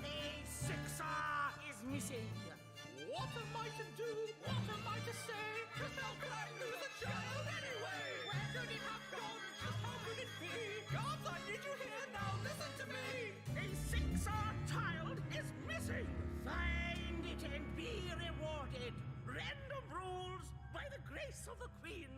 A sixer is missing. What am I to do? What am I to say? Cause how could I lose a child anyway? Where could it have gone? Just how could it be? Gods, I need you here now. Listen to me. A sixer child is missing. Find it and be rewarded. Random rules by the grace of the Queen.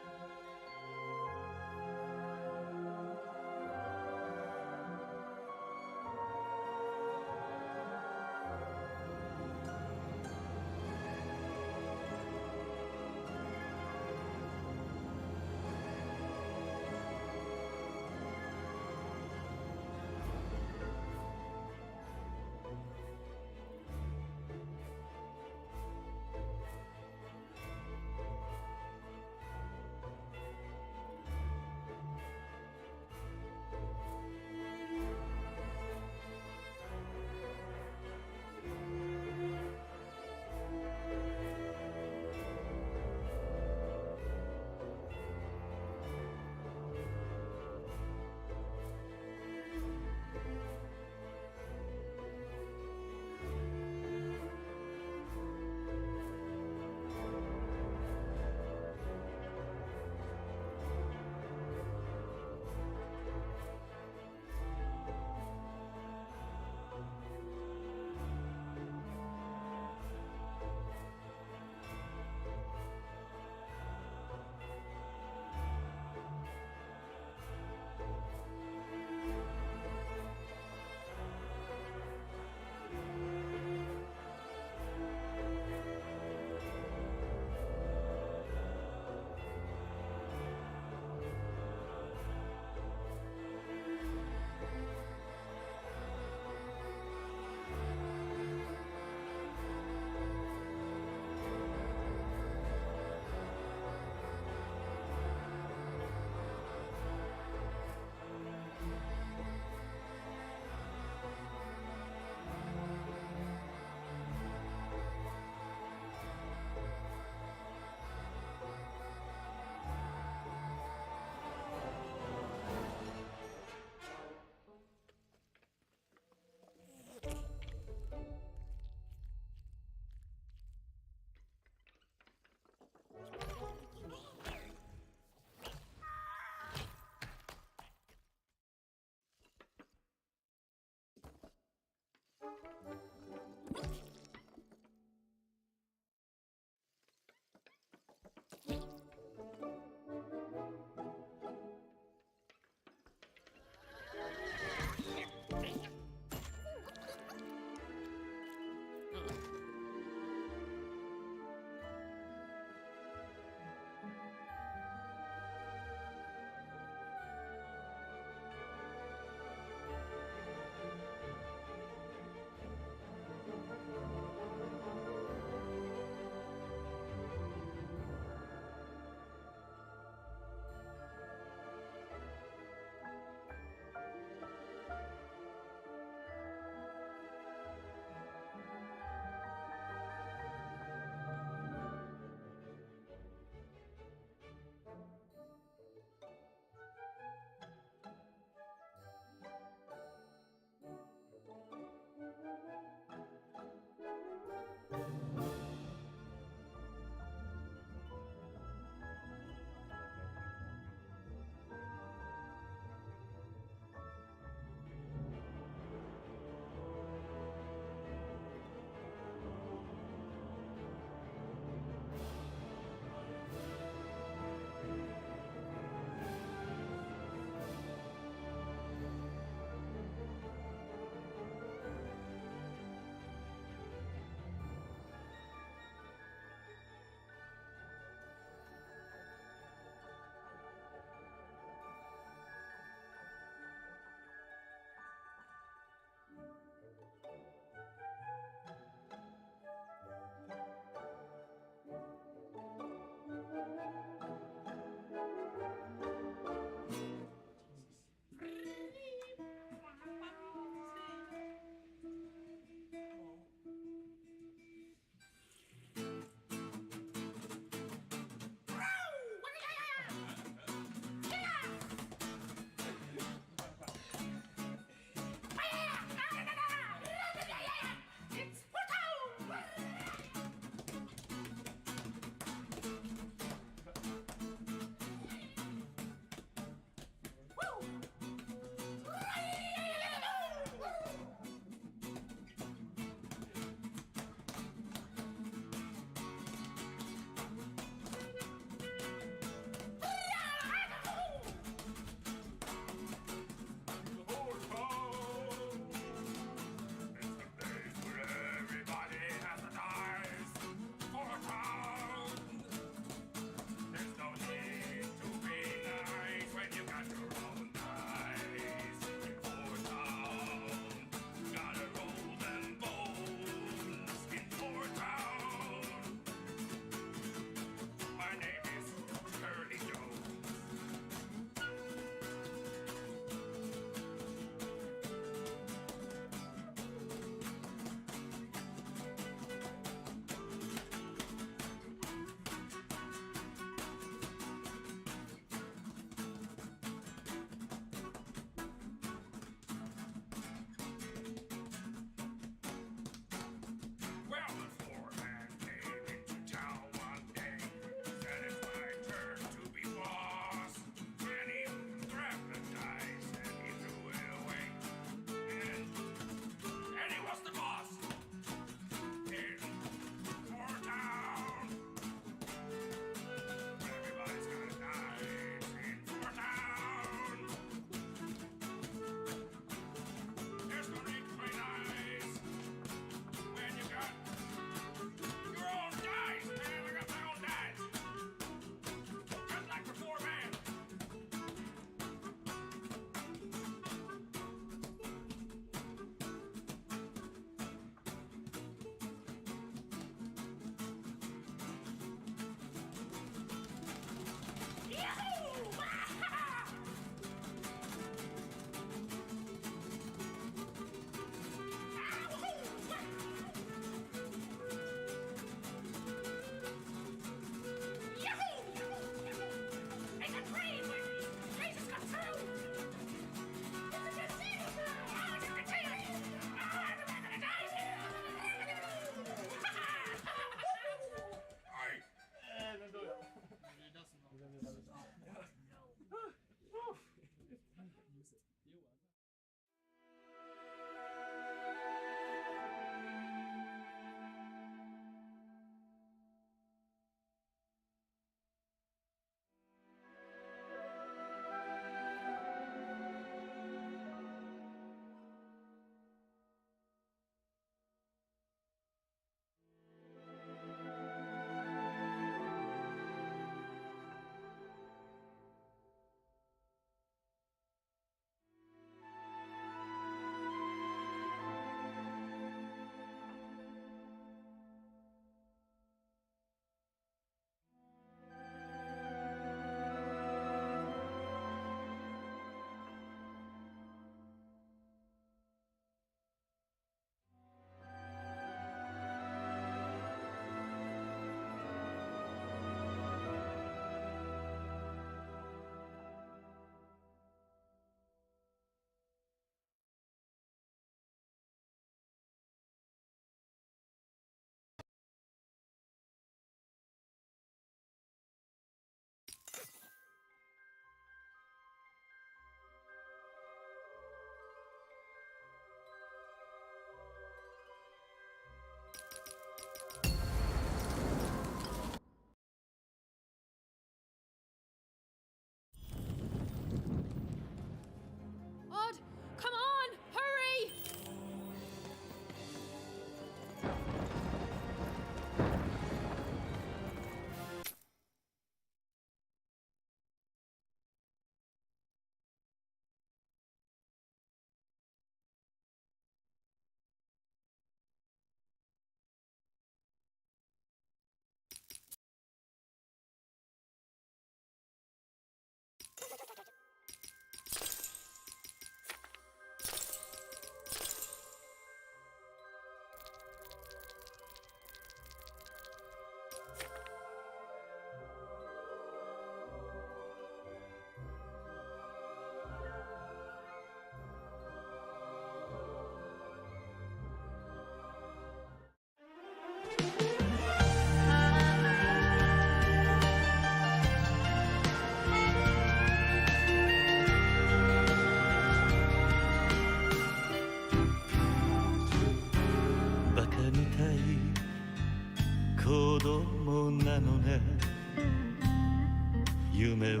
夢を追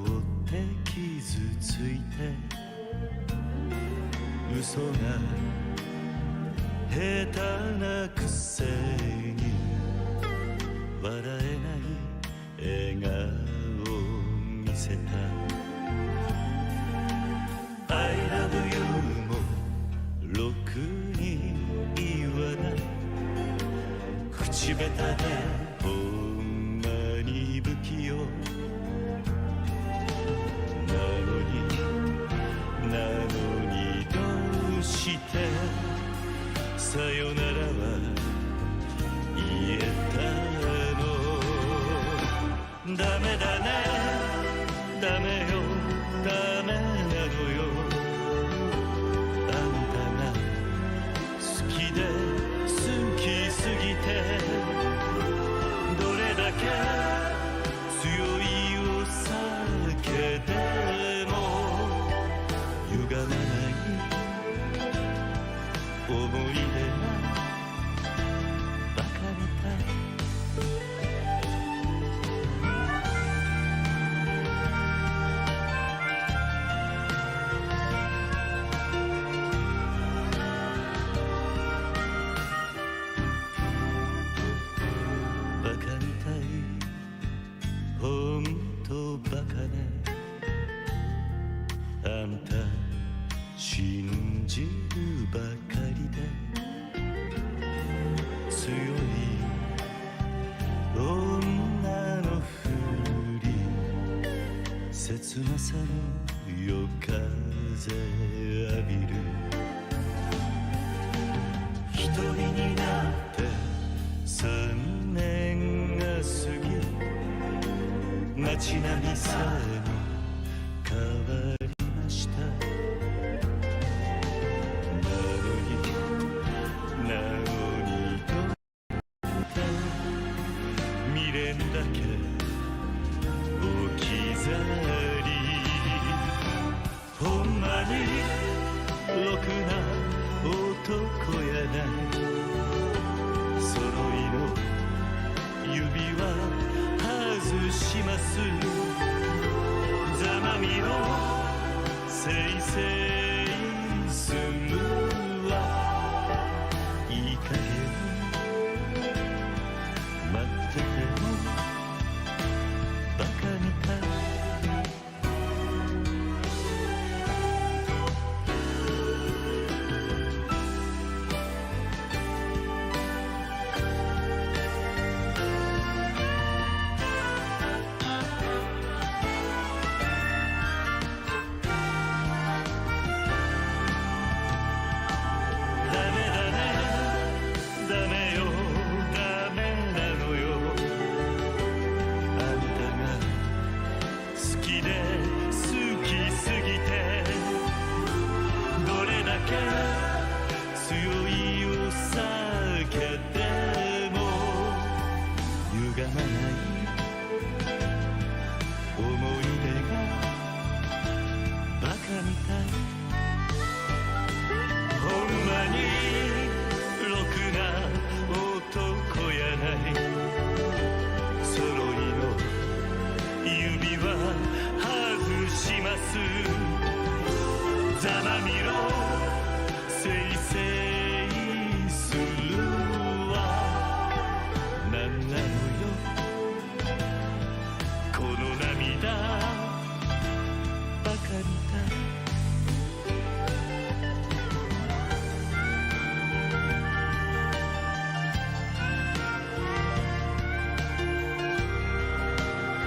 って傷ついて嘘が下手なくせに笑えない笑顔を見せた I love you もろくに言わない口下手でほんまに不器用なのにどうしてさよならは言えたのダメだねダメよダメなのよあんたが好きで好きすぎてどれだけ強いお酒でも歪まない思い出がバカみたいバカみたいほんとバカねあんた信じるばかりで強い女のふり切なさの夜風浴びる一人になって3年が過ぎ街並みさえも変わりました未練だけ置き去りほんまにろくな男やない揃いの指輪外しますざまみろせいせいするわいい加減待っててもバカみたいダメだねダメよダメなのよあんたが好きで好きすぎてどれだけ